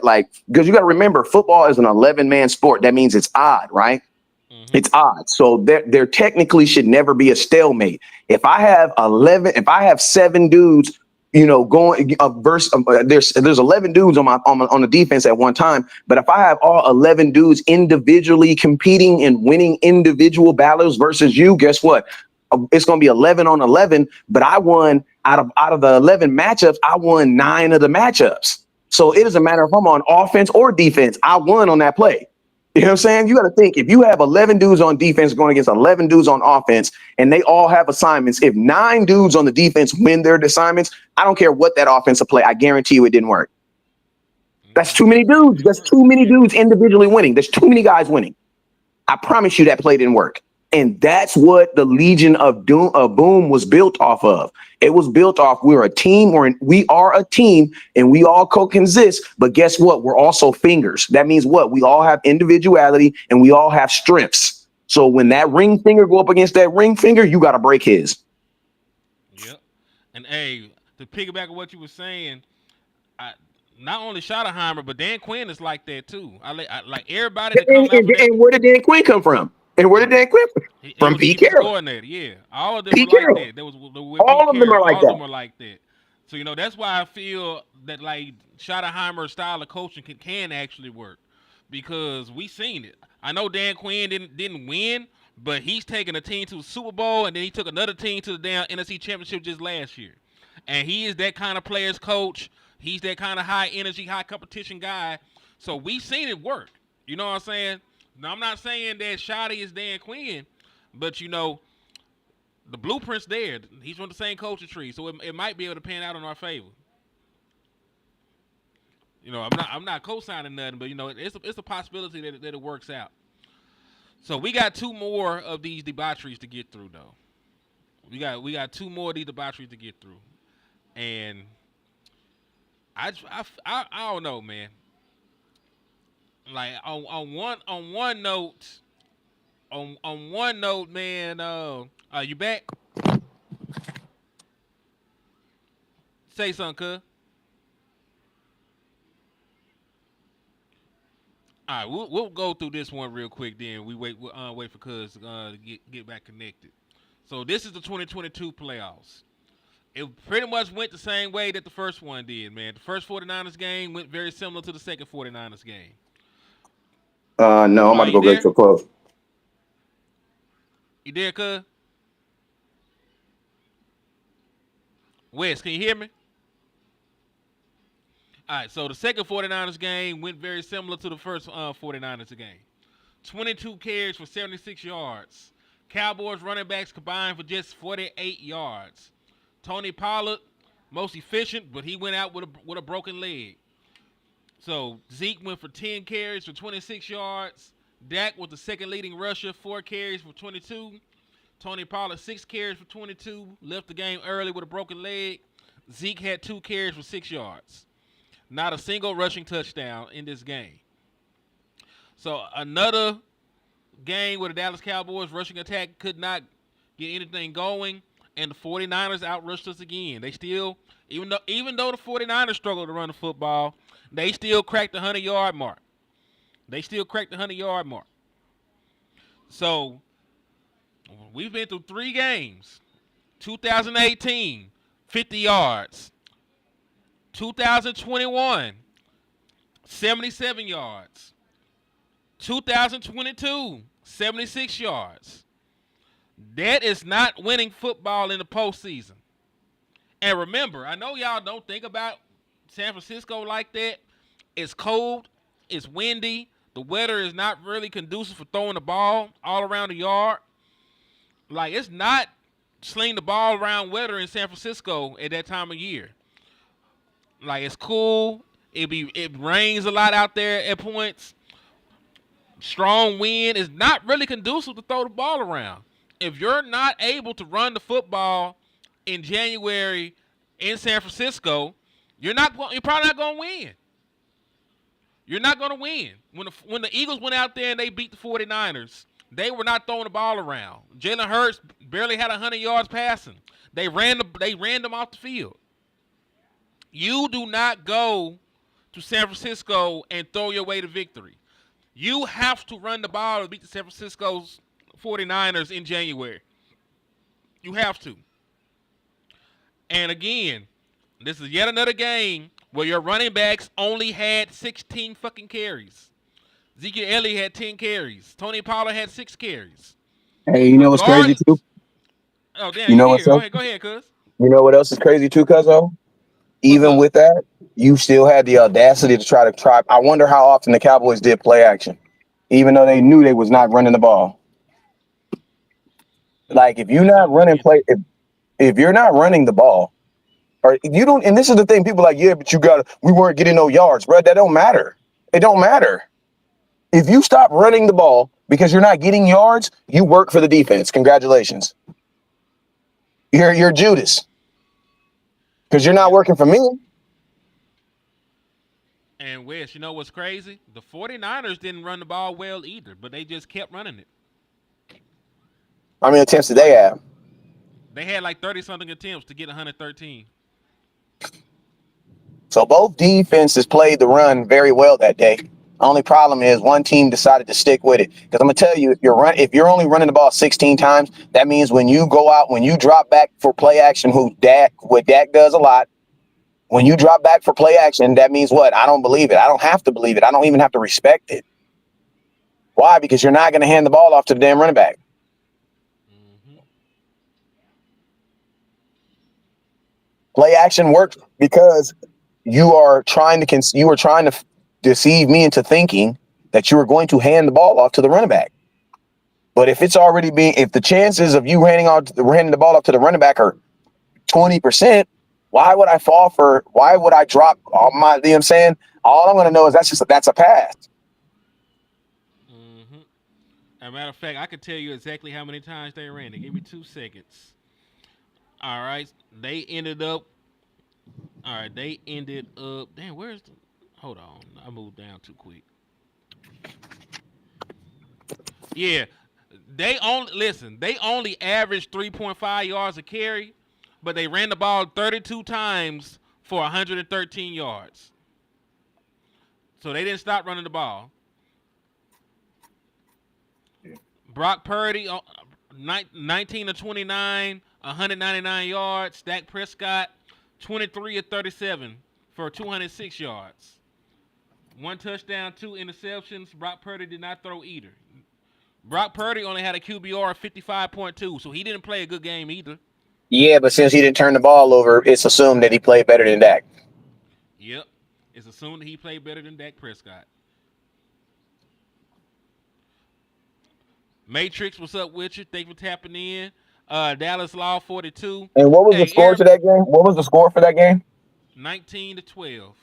like, because you got to remember, football is an 11-man sport. That means it's odd, right? Mm-hmm. It's odd. So there technically should never be a stalemate. If I have 7 dudes going verse. There's 11 dudes on the defense at one time. But if I have all 11 dudes individually competing and winning individual battles versus you, guess what? It's going to be 11 on 11. But I won out of the 11 matchups. I won 9 of the matchups. So it doesn't matter if I'm on offense or defense. I won on that play. You know what I'm saying? You got to think, if you have 11 dudes on defense going against 11 dudes on offense, and they all have assignments, if 9 dudes on the defense win their assignments, I don't care what that offensive play, I guarantee you it didn't work. That's too many dudes. That's too many dudes individually winning. There's too many guys winning. I promise you that play didn't work. And that's what the Legion of Boom was built off of. It was built off, we are a team, and we all co-consist. But guess what? We're also fingers. That means what? We all have individuality and we all have strengths. So when that ring finger go up against that ring finger, you got to break his. Yep. And hey, to piggyback on what you were saying, not only Schottenheimer, but Dan Quinn is like that too. I like everybody that comes out. And where did Dan Quinn come from? And where did Dan Quinn from? Pete Carroll. Coordinator, yeah. All of them were like that. All of them are like that. All of them are like that. So that's why I feel that like Schottenheimer's style of coaching can actually work, because we seen it. I know Dan Quinn didn't win, but he's taken a team to the Super Bowl, and then he took another team to the damn NFC Championship just last year. And he is that kind of players coach. He's that kind of high energy, high competition guy. So we seen it work. You know what I'm saying? Now, I'm not saying that Shotty is Dan Quinn, but the blueprint's there. He's from the same culture tree, so it might be able to pan out in our favor. I'm not co-signing nothing, but it's a possibility that it works out. So we got 2 more of these debaucheries to get through, though. We got 2 more of these debaucheries to get through, and I don't know, man. Like on one note, man. You back? Say something, cuz. All right, we'll go through this one real quick. Then we'll wait for cuz to get back connected. So this is the 2022 playoffs. It pretty much went the same way that the first one did, man. The first 49ers game went very similar to the second 49ers game. No, I'm about to go back to a close. You there, cuz? Wes, can you hear me? All right, so the second 49ers game went very similar to the first 49ers game. 22 carries for 76 yards. Cowboys running backs combined for just 48 yards. Tony Pollard, most efficient, but he went out with a broken leg. So Zeke went for 10 carries for 26 yards. Dak was the second leading rusher, 4 carries for 22. Tony Pollard, 6 carries for 22. Left the game early with a broken leg. Zeke had 2 carries for 6 yards. Not a single rushing touchdown in this game. So another game where the Dallas Cowboys rushing attack could not get anything going, and the 49ers outrushed us again. They still, even though the 49ers struggled to run the football, they still cracked the 100-yard mark. So we've been through 3 games. 2018, 50 yards. 2021, 77 yards. 2022, 76 yards. That is not winning football in the postseason. And remember, I know y'all don't think about San Francisco like that. It's cold. It's windy. The weather is not really conducive for throwing the ball all around the yard. Like, it's not sling the ball around weather in San Francisco at that time of year. Like, it's cool. It rains a lot out there at points. Strong wind is not really conducive to throw the ball around. If you're not able to run the football in January in San Francisco, you're probably not going to win. You're not going to win. When the Eagles went out there and they beat the 49ers, they were not throwing the ball around. Jalen Hurts barely had 100 yards passing. They ran them off the field. You do not go to San Francisco and throw your way to victory. You have to run the ball to beat the San Francisco 49ers in January. You have to. And again, This is yet another game where your running backs only had 16 fucking carries. Ezekiel Elliott had 10 carries. Tony Pollard had 6 carries. Hey, you know what's crazy too? Regardless. Oh damn, You you know what's here? else? Go ahead, cuz. You know what else is crazy too, Cuzzo? What's Even up? with that, you still had the audacity to try. I wonder how often the Cowboys did play action, even though they knew they was not running the ball. Like if you're That's not something to running look play, into. if you're not running the ball, or you don't, and this is the thing, people are like, yeah, but we weren't getting no yards, bro. That don't matter. It don't matter. If you stop running the ball because you're not getting yards, you work for the defense. Congratulations. You're Judas because you're not Yep. working for me. And Wes, you know what's crazy? The 49ers didn't run the ball well either, but they just kept running it. How many attempts did they have? They had like 30 something attempts to get 113. So both defenses played the run very well that day. Only problem is one team decided to stick with it. Because I'm gonna tell you, if you're only running the ball 16 times, that means when you go out, when you drop back for play action, what Dak does a lot. When you drop back for play action, that means what? I don't believe it. I don't have to believe it. I don't even have to respect it. Why? Because you're not gonna hand the ball off to the damn running back. Mm-hmm. Play action works because you are trying to deceive me into thinking that you are going to hand the ball off to the running back. But if the chances of you handing the ball off to the running back are 20%, why would I drop all my, you know what I'm saying? All I'm going to know is that's a pass. Mm-hmm. As a matter of fact, I can tell you exactly how many times they ran it. Give me 2 seconds. All right. They ended up. All right. They ended up. Damn, where's the. Hold on. I moved down too quick. Yeah. They only averaged 3.5 yards a carry, but they ran the ball 32 times for 113 yards. So they didn't stop running the ball. Brock Purdy, 19 to 29, 199 yards. Dak Prescott, 23 of 37 for 206 yards. 1 touchdown, 2 interceptions. Brock Purdy did not throw either. Brock Purdy only had a QBR of 55.2, so he didn't play a good game either. Yeah, but since he didn't turn the ball over, it's assumed that he played better than Dak. Yep. It's assumed that he played better than Dak Prescott. Matrix, what's up with you? Thanks for tapping in. Dallas Law 42. And what was the Hey, score to that game? What was the score for that game? 19 to 12.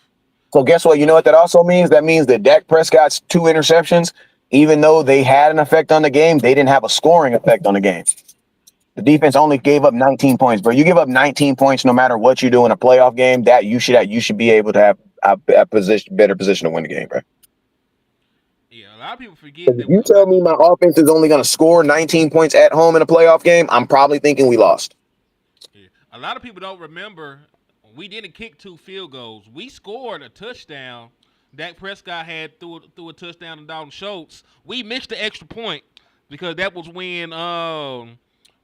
So guess what? You know what that also means? That means that Dak Prescott's 2 interceptions, even though they had an effect on the game, they didn't have a scoring effect on the game. The defense only gave up 19 points, bro. You give up 19 points no matter what you do in a playoff game, that you should be able to have a better position to win the game, bro. Yeah, a lot of people forget If that you tell me my offense is only going to score 19 points at home in a playoff game, I'm probably thinking we lost. yeah, a lot of people don't remember we didn't kick 2 field goals. We scored a touchdown. Dak Prescott had threw a touchdown to Dalton Schultz. We missed the extra point because that was when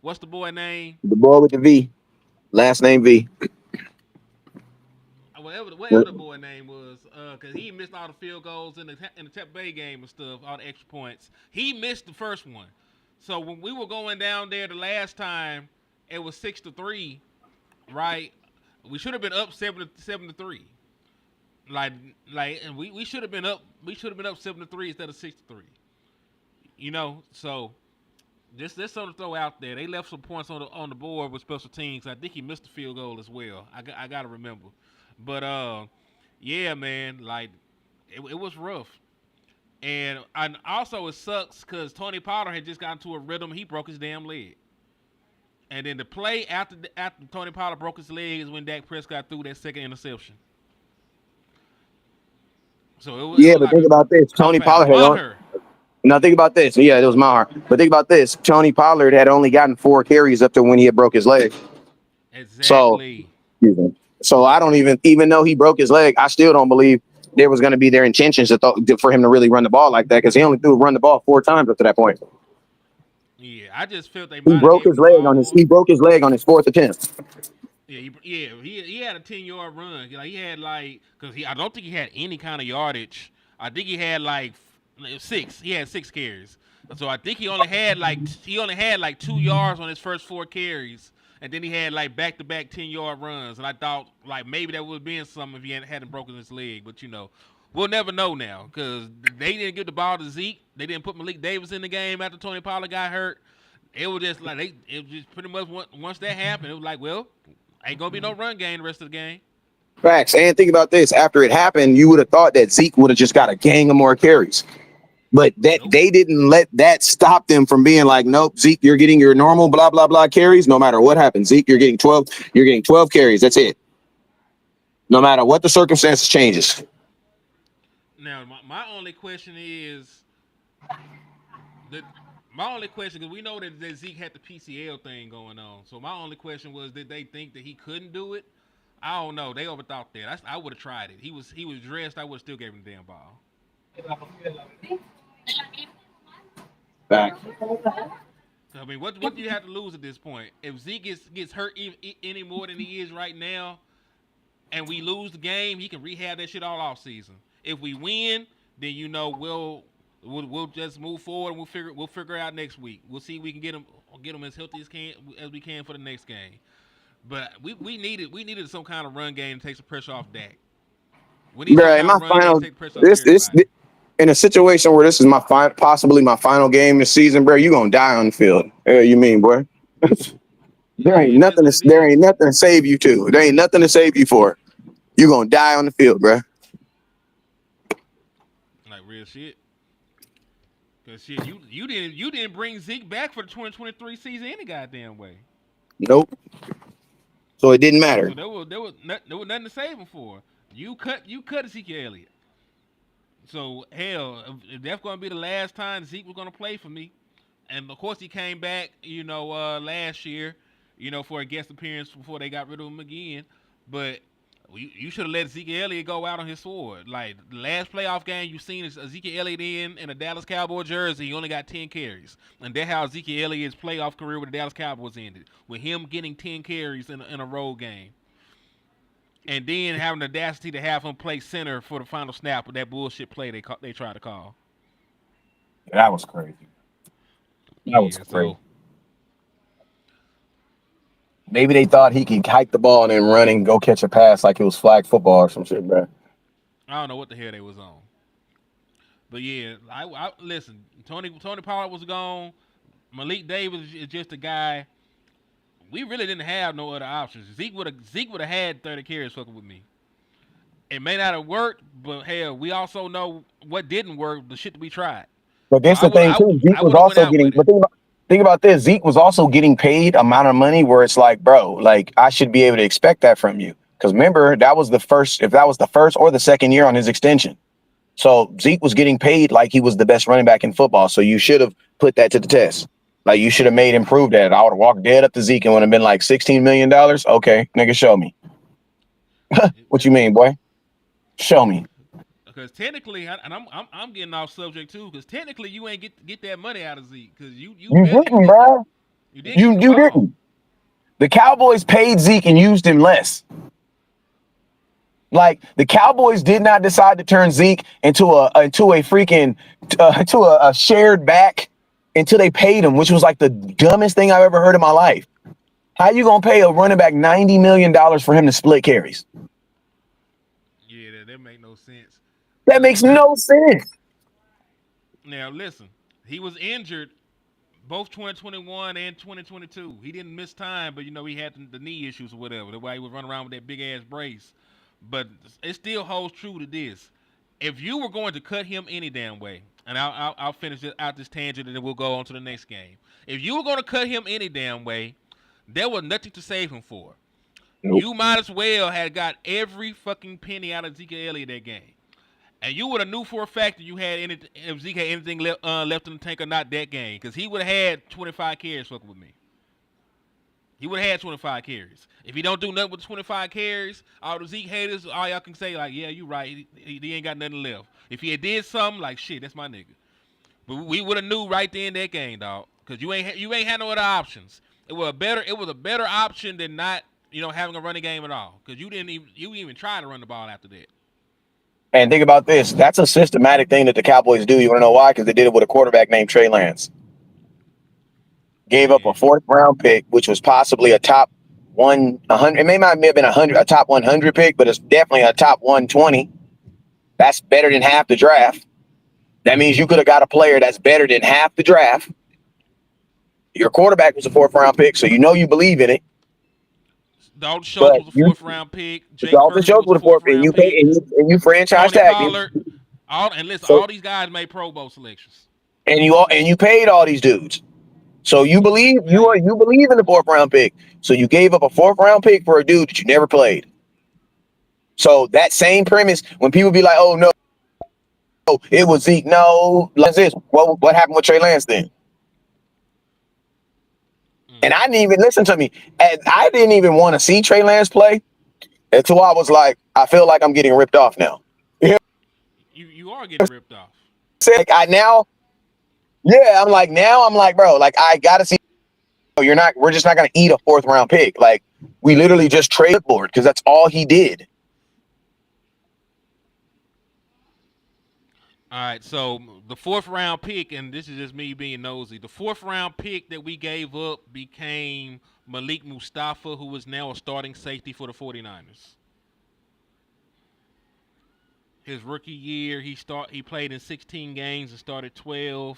what's the boy name? The boy with the V, last name V. Whatever the boy name was, because he missed all the field goals in the Tampa Bay game and stuff, all the extra points. He missed the first one. So when we were going down there the last time, it was 6-3, right? We should have been up 7-3. And we should have been up 7-3 instead of 6-3. You know, so just something to throw out there. They left some points on the board with special teams. I think he missed the field goal as well. I gotta remember. But yeah, man, like it was rough. And also it sucks because Tony Pollard had just gotten to a rhythm. He broke his damn leg. And then the play after Tony Pollard broke his leg is when Dak Prescott threw that second interception. So it was Yeah, but like think about this. Tony Pollard had Maher. Now think about this. Yeah, it was Maher. But think about this. Tony Pollard had only gotten 4 carries up to when he had broke his leg. Exactly. So I don't even though he broke his leg, I still don't believe there was going to be their intentions for him to really run the ball like that because he only run the ball 4 times up to that point. Yeah, I just felt they He might broke his leg on his 4th attempt. He had a 10-yard run. Like he had because I don't think he had any kind of yardage. I think he had six. He had 6 carries. So I think he only had like 2 yards on his first 4 carries, and then he had like back-to-back 10-yard runs. And I thought like maybe that would have been something if he hadn't broken his leg. But we'll never know now because they didn't give the ball to Zeke. They didn't put Malik Davis in the game after Tony Pollard got hurt. It was just like it was just pretty much once that happened, it was like, well, ain't gonna be no run game the rest of the game. Facts. And think about this. After it happened, you would have thought that Zeke would have just got a gang of more carries. But that they didn't let that stop them from being like, nope, Zeke, you're getting your normal blah, blah, blah carries. No matter what happens. Zeke, you're getting 12 carries. That's it. No matter what the circumstances changes. Now, my only question is because we know that Zeke had the PCL thing going on. So my only question was, did they think that he couldn't do it? I don't know. They overthought that. I would have tried it. He was dressed. I would have still gave him the damn ball. Back. I mean, what do you have to lose at this point? If Zeke gets hurt any more than he is right now, and we lose the game, he can rehab that shit all off season. If we win, then we'll just move forward and we'll figure out next week. We'll see if we can get him as healthy as we can for the next game. But we needed some kind of run game to take some pressure off Dak. We need Bruh, in my final this in a situation where this is possibly my final game this season, bro, you gonna die on the field. You mean, boy? There ain't nothing to save you to. There ain't nothing to save you for. You gonna die on the field, bro. Like real shit. Cause shit, you didn't bring Zeke back for the 2023 season any goddamn way. Nope. So it didn't matter. So there was nothing to save him for. You cut Ezekiel Elliott. So hell, if that's gonna be the last time Zeke was gonna play for me, and of course he came back, last year, for a guest appearance before they got rid of him again. But you should have let Ezekiel Elliott go out on his sword. Like the last playoff game you seen is Ezekiel Elliott in a Dallas Cowboys jersey. He only got 10 carries, and that's how Ezekiel Elliott's playoff career with the Dallas Cowboys ended, with him getting 10 carries in a road game. And then having the audacity to have him play center for the final snap of that bullshit play they tried to call. That was crazy. That was crazy. So, maybe they thought he could hike the ball and then run and go catch a pass like it was flag football or some shit, bro. I don't know what the hell they was on. But yeah, I listen. Tony Pollard was gone. Malik Davis is just a guy. We really didn't have no other options. Zeke would have had 30 carries fucking with me. It may not have worked, but hell, we also know what didn't work, the shit that we tried. But that's the thing too. Zeke was also getting. But think about this. Zeke was also getting paid amount of money where it's like, bro, like I should be able to expect that from you. Because remember, that was the first. If that was the first or the second year on his extension, so Zeke was getting paid like he was the best running back in football. So you should have put that to the test. Like you should have made him prove that. I would have walked dead up to Zeke and would have been like $16 million. Okay, nigga, show me. What you mean, boy? Show me. Because technically, and I'm getting off subject too. Because technically, you ain't get that money out of Zeke. Because you didn't, bro. You didn't. The Cowboys paid Zeke and used him less. Like the Cowboys did not decide to turn Zeke into a shared back until they paid him, which was like the dumbest thing I've ever heard in my life. How you gonna pay a running back $90 million for him to split carries? Yeah, that make no sense. That makes no sense. Now listen, he was injured both 2021 and 2022. He didn't miss time, but he had the knee issues or whatever. That's why he was running around with that big ass brace. But it still holds true to this. If you were going to cut him any damn way, and I'll finish out this tangent and then we'll go on to the next game. If you were going to cut him any damn way, there was nothing to save him for. Nope. You might as well have got every fucking penny out of Zeke Elliott that game. And you would have knew for a fact that if Zeke had anything left in the tank or not that game. Because he would have had 25 carries fucking with me. He would have had 25 carries. If he don't do nothing with 25 carries, all the Zeke haters, all y'all can say, like, yeah, you right. He ain't got nothing left. If he had did something, like, shit, that's my nigga. But we would have knew right there in that game, dog. Because you ain't had no other options. It was a better option than not having a running game at all because you didn't even try to run the ball after that. And think about this. That's a systematic thing that the Cowboys do. You want to know why? Because they did it with a quarterback named Trey Lance. Gave up a fourth round pick, which was possibly a top 100. It may not have been a top 100 pick, but it's definitely a top 120. That's better than half the draft. That means you could have got a player that's better than half the draft. Your quarterback was a fourth round pick, so you believe in it. Dalton Schultz was a fourth round pick. Jake Dalton Kirby Schultz was a fourth round pick. And you franchise Tony tagged him. Pollard. All these guys made Pro Bowl selections. And you paid all these dudes. So you believe in the fourth round pick. So you gave up a fourth round pick for a dude that you never played. So that same premise, when people be like, "Oh no, it was Zeke." No, like this. What happened with Trey Lance then? And I didn't even listen to me. And I didn't even want to see Trey Lance play until I was like, I feel like I'm getting ripped off now. You are getting ripped off. Like I'm like, bro, like I gotta see. We're just not gonna eat a fourth round pick. Like we literally just trade board because that's all he did. All right, so the fourth round pick, and this is just me being nosy, the fourth round pick that we gave up became Malik Mustafa, who is now a starting safety for the 49ers. His rookie year, he played in 16 games and started 12,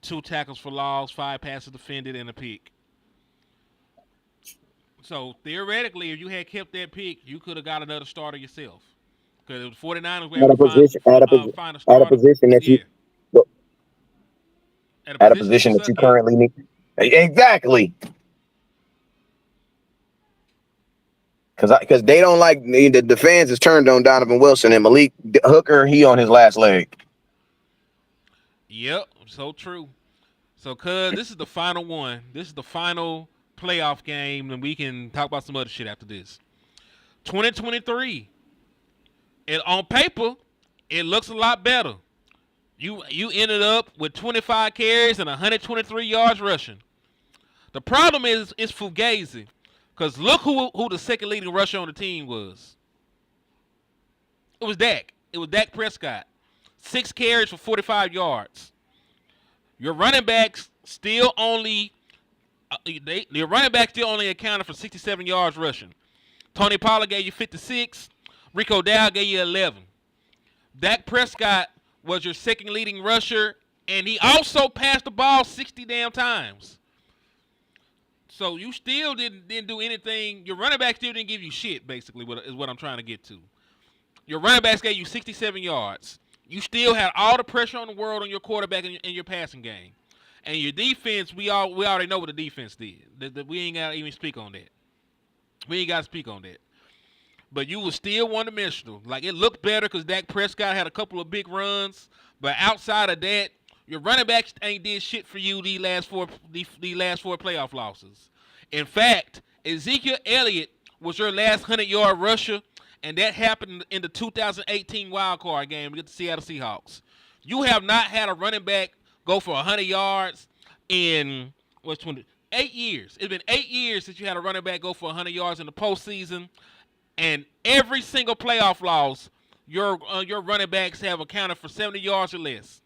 2 tackles for loss, 5 passes defended, and a pick. So theoretically, if you had kept that pick, you could have got another starter yourself. Because the 49ers were able to find a starter. At a position that you currently need. Exactly. Because they don't like the fans is turned on Donovan Wilson and Malik Hooker. He on his last leg. Yep, so true. So, cuz this is the final one. This is the final playoff game, and we can talk about some other shit after this. 2023. And on paper, it looks a lot better. You ended up with 25 carries and 123 yards rushing. The problem is it's Fugazi. Because look who the second leading rusher on the team was. It was Dak. It was Dak Prescott. 6 carries for 45 yards. Your running backs still only accounted for 67 yards rushing. Tony Pollard gave you 56. Rico Dow gave you 11. Dak Prescott was your second leading rusher, and he also passed the ball 60 damn times. So you still didn't do anything. Your running back still didn't give you shit, basically, is what I'm trying to get to. Your running backs gave you 67 yards. You still had all the pressure on the world on your quarterback in your passing game. And your defense, we already know what the defense did. We ain't got to even speak on that. We ain't got to speak on that. But you were still one-dimensional. Like, it looked better because Dak Prescott had a couple of big runs. But outside of that, your running backs ain't did shit for you these last four playoff losses. In fact, Ezekiel Elliott was your last 100-yard rusher, and that happened in the 2018 wildcard game against the Seattle Seahawks. You have not had a running back go for 100 yards in 8 years. It's been 8 years since you had a running back go for 100 yards in the postseason. And every single playoff loss, your running backs have accounted for 70 yards or less.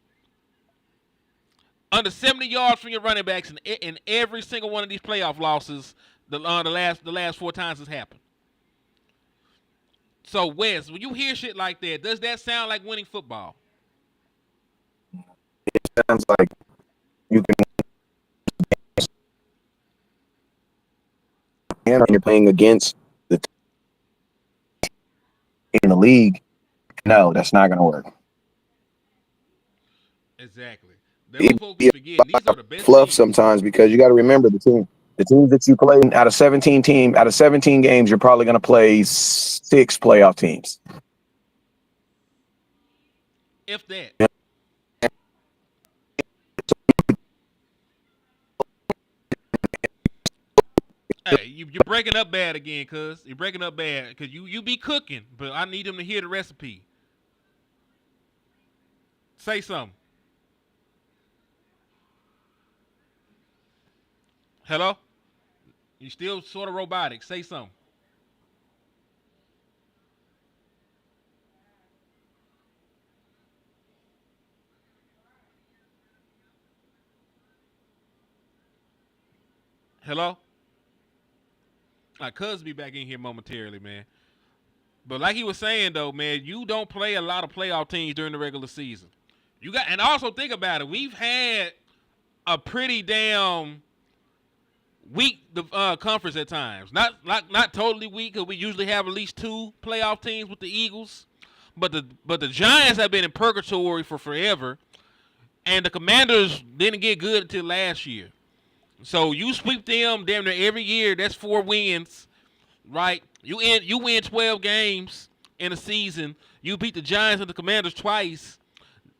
Under 70 yards from your running backs in every single one of these playoff losses, the last 4 times it's happened. So, Wes, when you hear shit like that, does that sound like winning football? It sounds like you can. And you're playing against the in the league. No, that's not going to work. Exactly. These are the best fluff teams. Sometimes because you got to remember the teams that you play out of 17 games, you're probably going to play 6 playoff teams. If that. Yeah. Hey, you're breaking up bad again, cuz. You're breaking up bad because you be cooking, but I need them to hear the recipe. Say something. Hello? You still sort of robotic. Say something. Hello? Cuz be back in here momentarily, man. But like he was saying though, man, you don't play a lot of playoff teams during the regular season. And also think about it. We've had a pretty damn weak conference at times. Not totally weak, because we usually have at least 2 playoff teams with the Eagles. But the Giants have been in purgatory for forever, and the Commanders didn't get good until last year. So you sweep them damn near every year. That's 4 wins, right? You win 12 games in a season. You beat the Giants and the Commanders twice.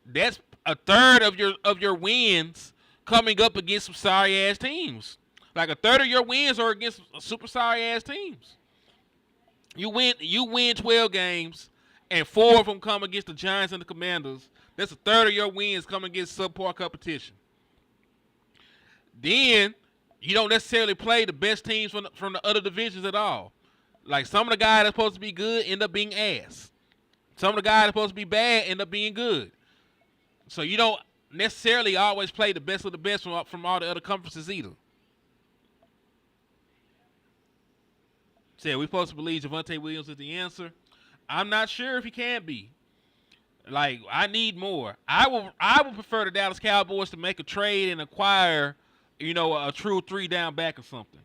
That's a third of your wins coming up against some sorry ass teams. Like a third of your wins are against super sorry ass teams. You win 12 games, and 4 of them come against the Giants and the Commanders. That's a third of your wins coming against subpar competition. Then you don't necessarily play the best teams from the other divisions at all. Like some of the guys that's supposed to be good end up being ass. Some of the guys that's supposed to be bad end up being good. So you don't necessarily always play the best of the best from all the other conferences either. Said we supposed to believe Javonte Williams is the answer. I'm not sure if he can be. Like, I need more. I would prefer the Dallas Cowboys to make a trade and acquire, a true 3-down back or something.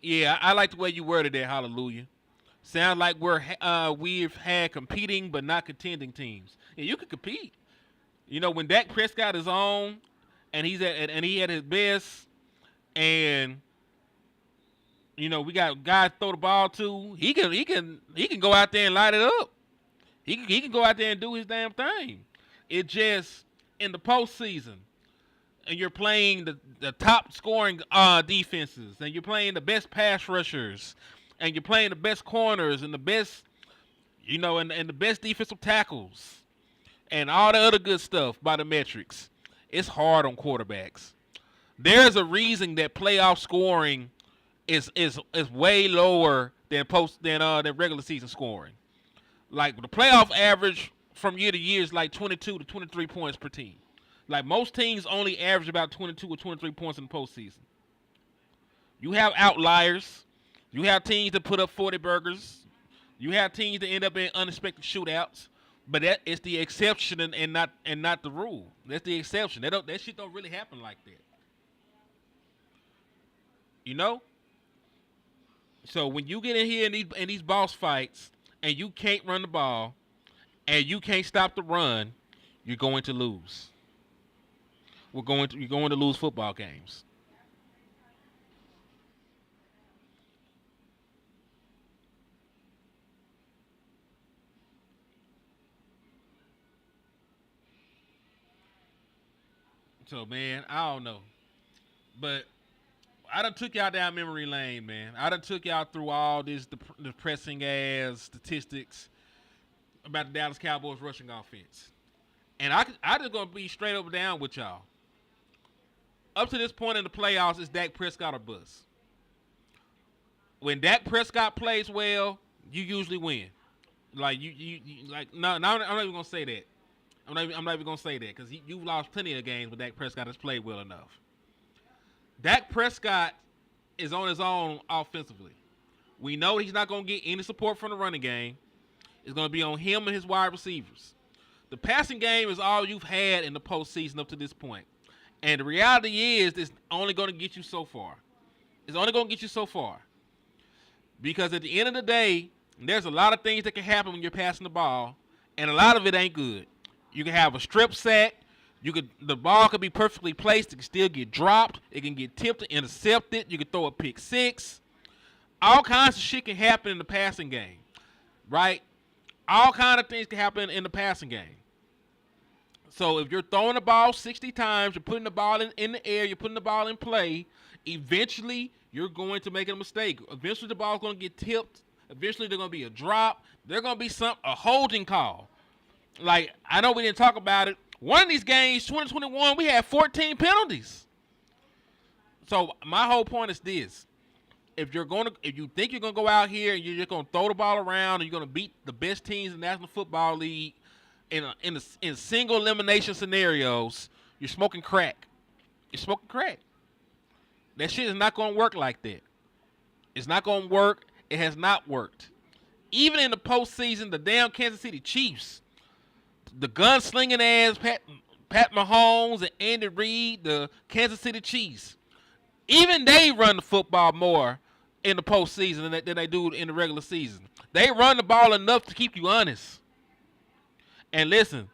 Yeah, I like the way you worded that. Hallelujah. Sounds like we've had competing but not contending teams. Yeah, you could compete. When Dak Prescott is on, and he at his best, and we got guys to throw the ball to. He can go out there and light it up. He can go out there and do his damn thing. It just in the postseason, and you're playing the top scoring defenses, and you're playing the best pass rushers, and you're playing the best corners and the best, and the best defensive tackles, and all the other good stuff by the metrics. It's hard on quarterbacks. There's a reason that playoff scoring is way lower than regular season scoring. Like the playoff average from year to year is like 22 to 23 points per team. Like most teams only average about 22 or 23 points in the postseason. You have outliers. You have teams that put up 40 burgers. You have teams that end up in unexpected shootouts. But that is the exception and not the rule. That's the exception. That shit don't really happen like that. So when you get in here in these boss fights and you can't run the ball and you can't stop the run, you're going to lose. You're going to lose football games. So man, I don't know, but I done took y'all down memory lane, man. I done took y'all through all this depressing ass statistics about the Dallas Cowboys rushing offense. And I just gonna be straight up and down with y'all. Up to this point in the playoffs, it's Dak Prescott or bust. When Dak Prescott plays well, you usually win. Like you like no, I'm not even gonna say that. I'm not even gonna say that because you've lost plenty of games with Dak Prescott has played well enough. Dak Prescott is on his own offensively. We know he's not going to get any support from the running game. It's going to be on him and his wide receivers. The passing game is all you've had in the postseason up to this point. And the reality is it's only going to get you so far. It's only going to get you so far. Because at the end of the day, there's a lot of things that can happen when you're passing the ball, and a lot of it ain't good. You can have a strip sack. The ball could be perfectly placed. It can still get dropped. It can get tipped and intercepted. You can throw a pick six. All kinds of shit can happen in the passing game, right? All kinds of things can happen in the passing game. So if you're throwing the ball 60 times, you're putting the ball in the air, you're putting the ball in play, eventually you're going to make a mistake. Eventually the ball's going to get tipped. Eventually there's going to be a drop. There's going to be a holding call. Like, I know we didn't talk about it. One of these games, 2021, we had 14 penalties. So my whole point is this: if you think you're gonna go out here and you're just gonna throw the ball around and you're gonna beat the best teams in the National Football League in single elimination scenarios, you're smoking crack. You're smoking crack. That shit is not going to work like that. It's not going to work. It has not worked. Even in the postseason, the damn Kansas City Chiefs, the gunslinging ass Pat Mahomes and Andy Reid, the Kansas City Chiefs, even they run the football more in the postseason than they do in the regular season. They run the ball enough to keep you honest. And listen,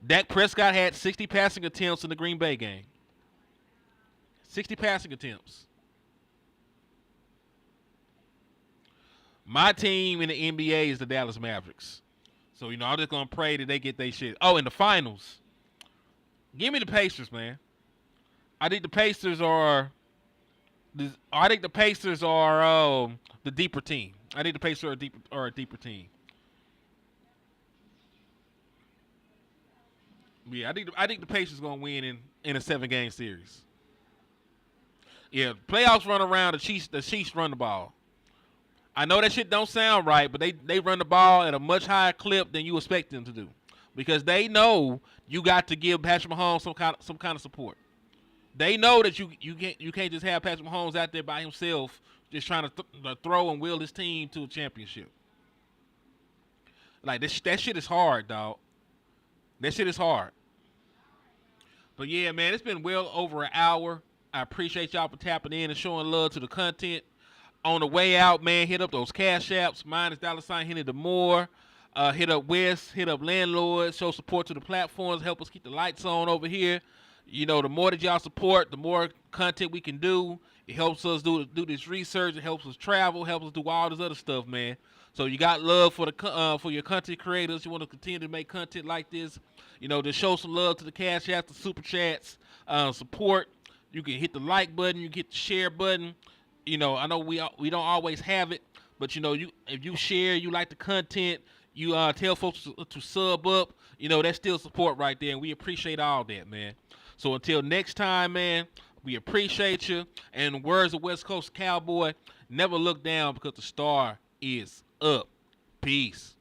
Dak Prescott had 60 passing attempts in the Green Bay game. 60 passing attempts. My team in the NBA is the Dallas Mavericks. So, I'm just going to pray that they get their shit. Oh, in the finals, give me the Pacers, man. I think the Pacers are the deeper team. I think the Pacers are a deeper team. Yeah, I think the Pacers going to win in a 7-game series. Yeah, playoffs run around, the Chiefs run the ball. I know that shit don't sound right, but they run the ball at a much higher clip than you expect them to do, because they know you got to give Patrick Mahomes some kind of support. They know that you can't just have Patrick Mahomes out there by himself just trying to throw and will his team to a championship. Like that shit is hard, dog. That shit is hard. But yeah, man, it's been well over an hour. I appreciate y'all for tapping in and showing love to the content. On the way out, man, hit up those cash apps. Mine is $Henny the More. Hit up West, hit up Landlord. Show support to the platforms. Help us keep the lights on over here. The more that y'all support, the more content we can do. It helps us do this research. It helps us travel. Helps us do all this other stuff, man. So you got love for your content creators. You want to continue to make content like this. To show some love to the cash apps, the super chats, support. You can hit the like button. You can hit the share button. I know we don't always have it, but if you share, you like the content, you tell folks to sub up, that's still support right there, and we appreciate all that, man. So until next time, man, we appreciate you. And in the words of West Coast Cowboy, never look down because the star is up. Peace.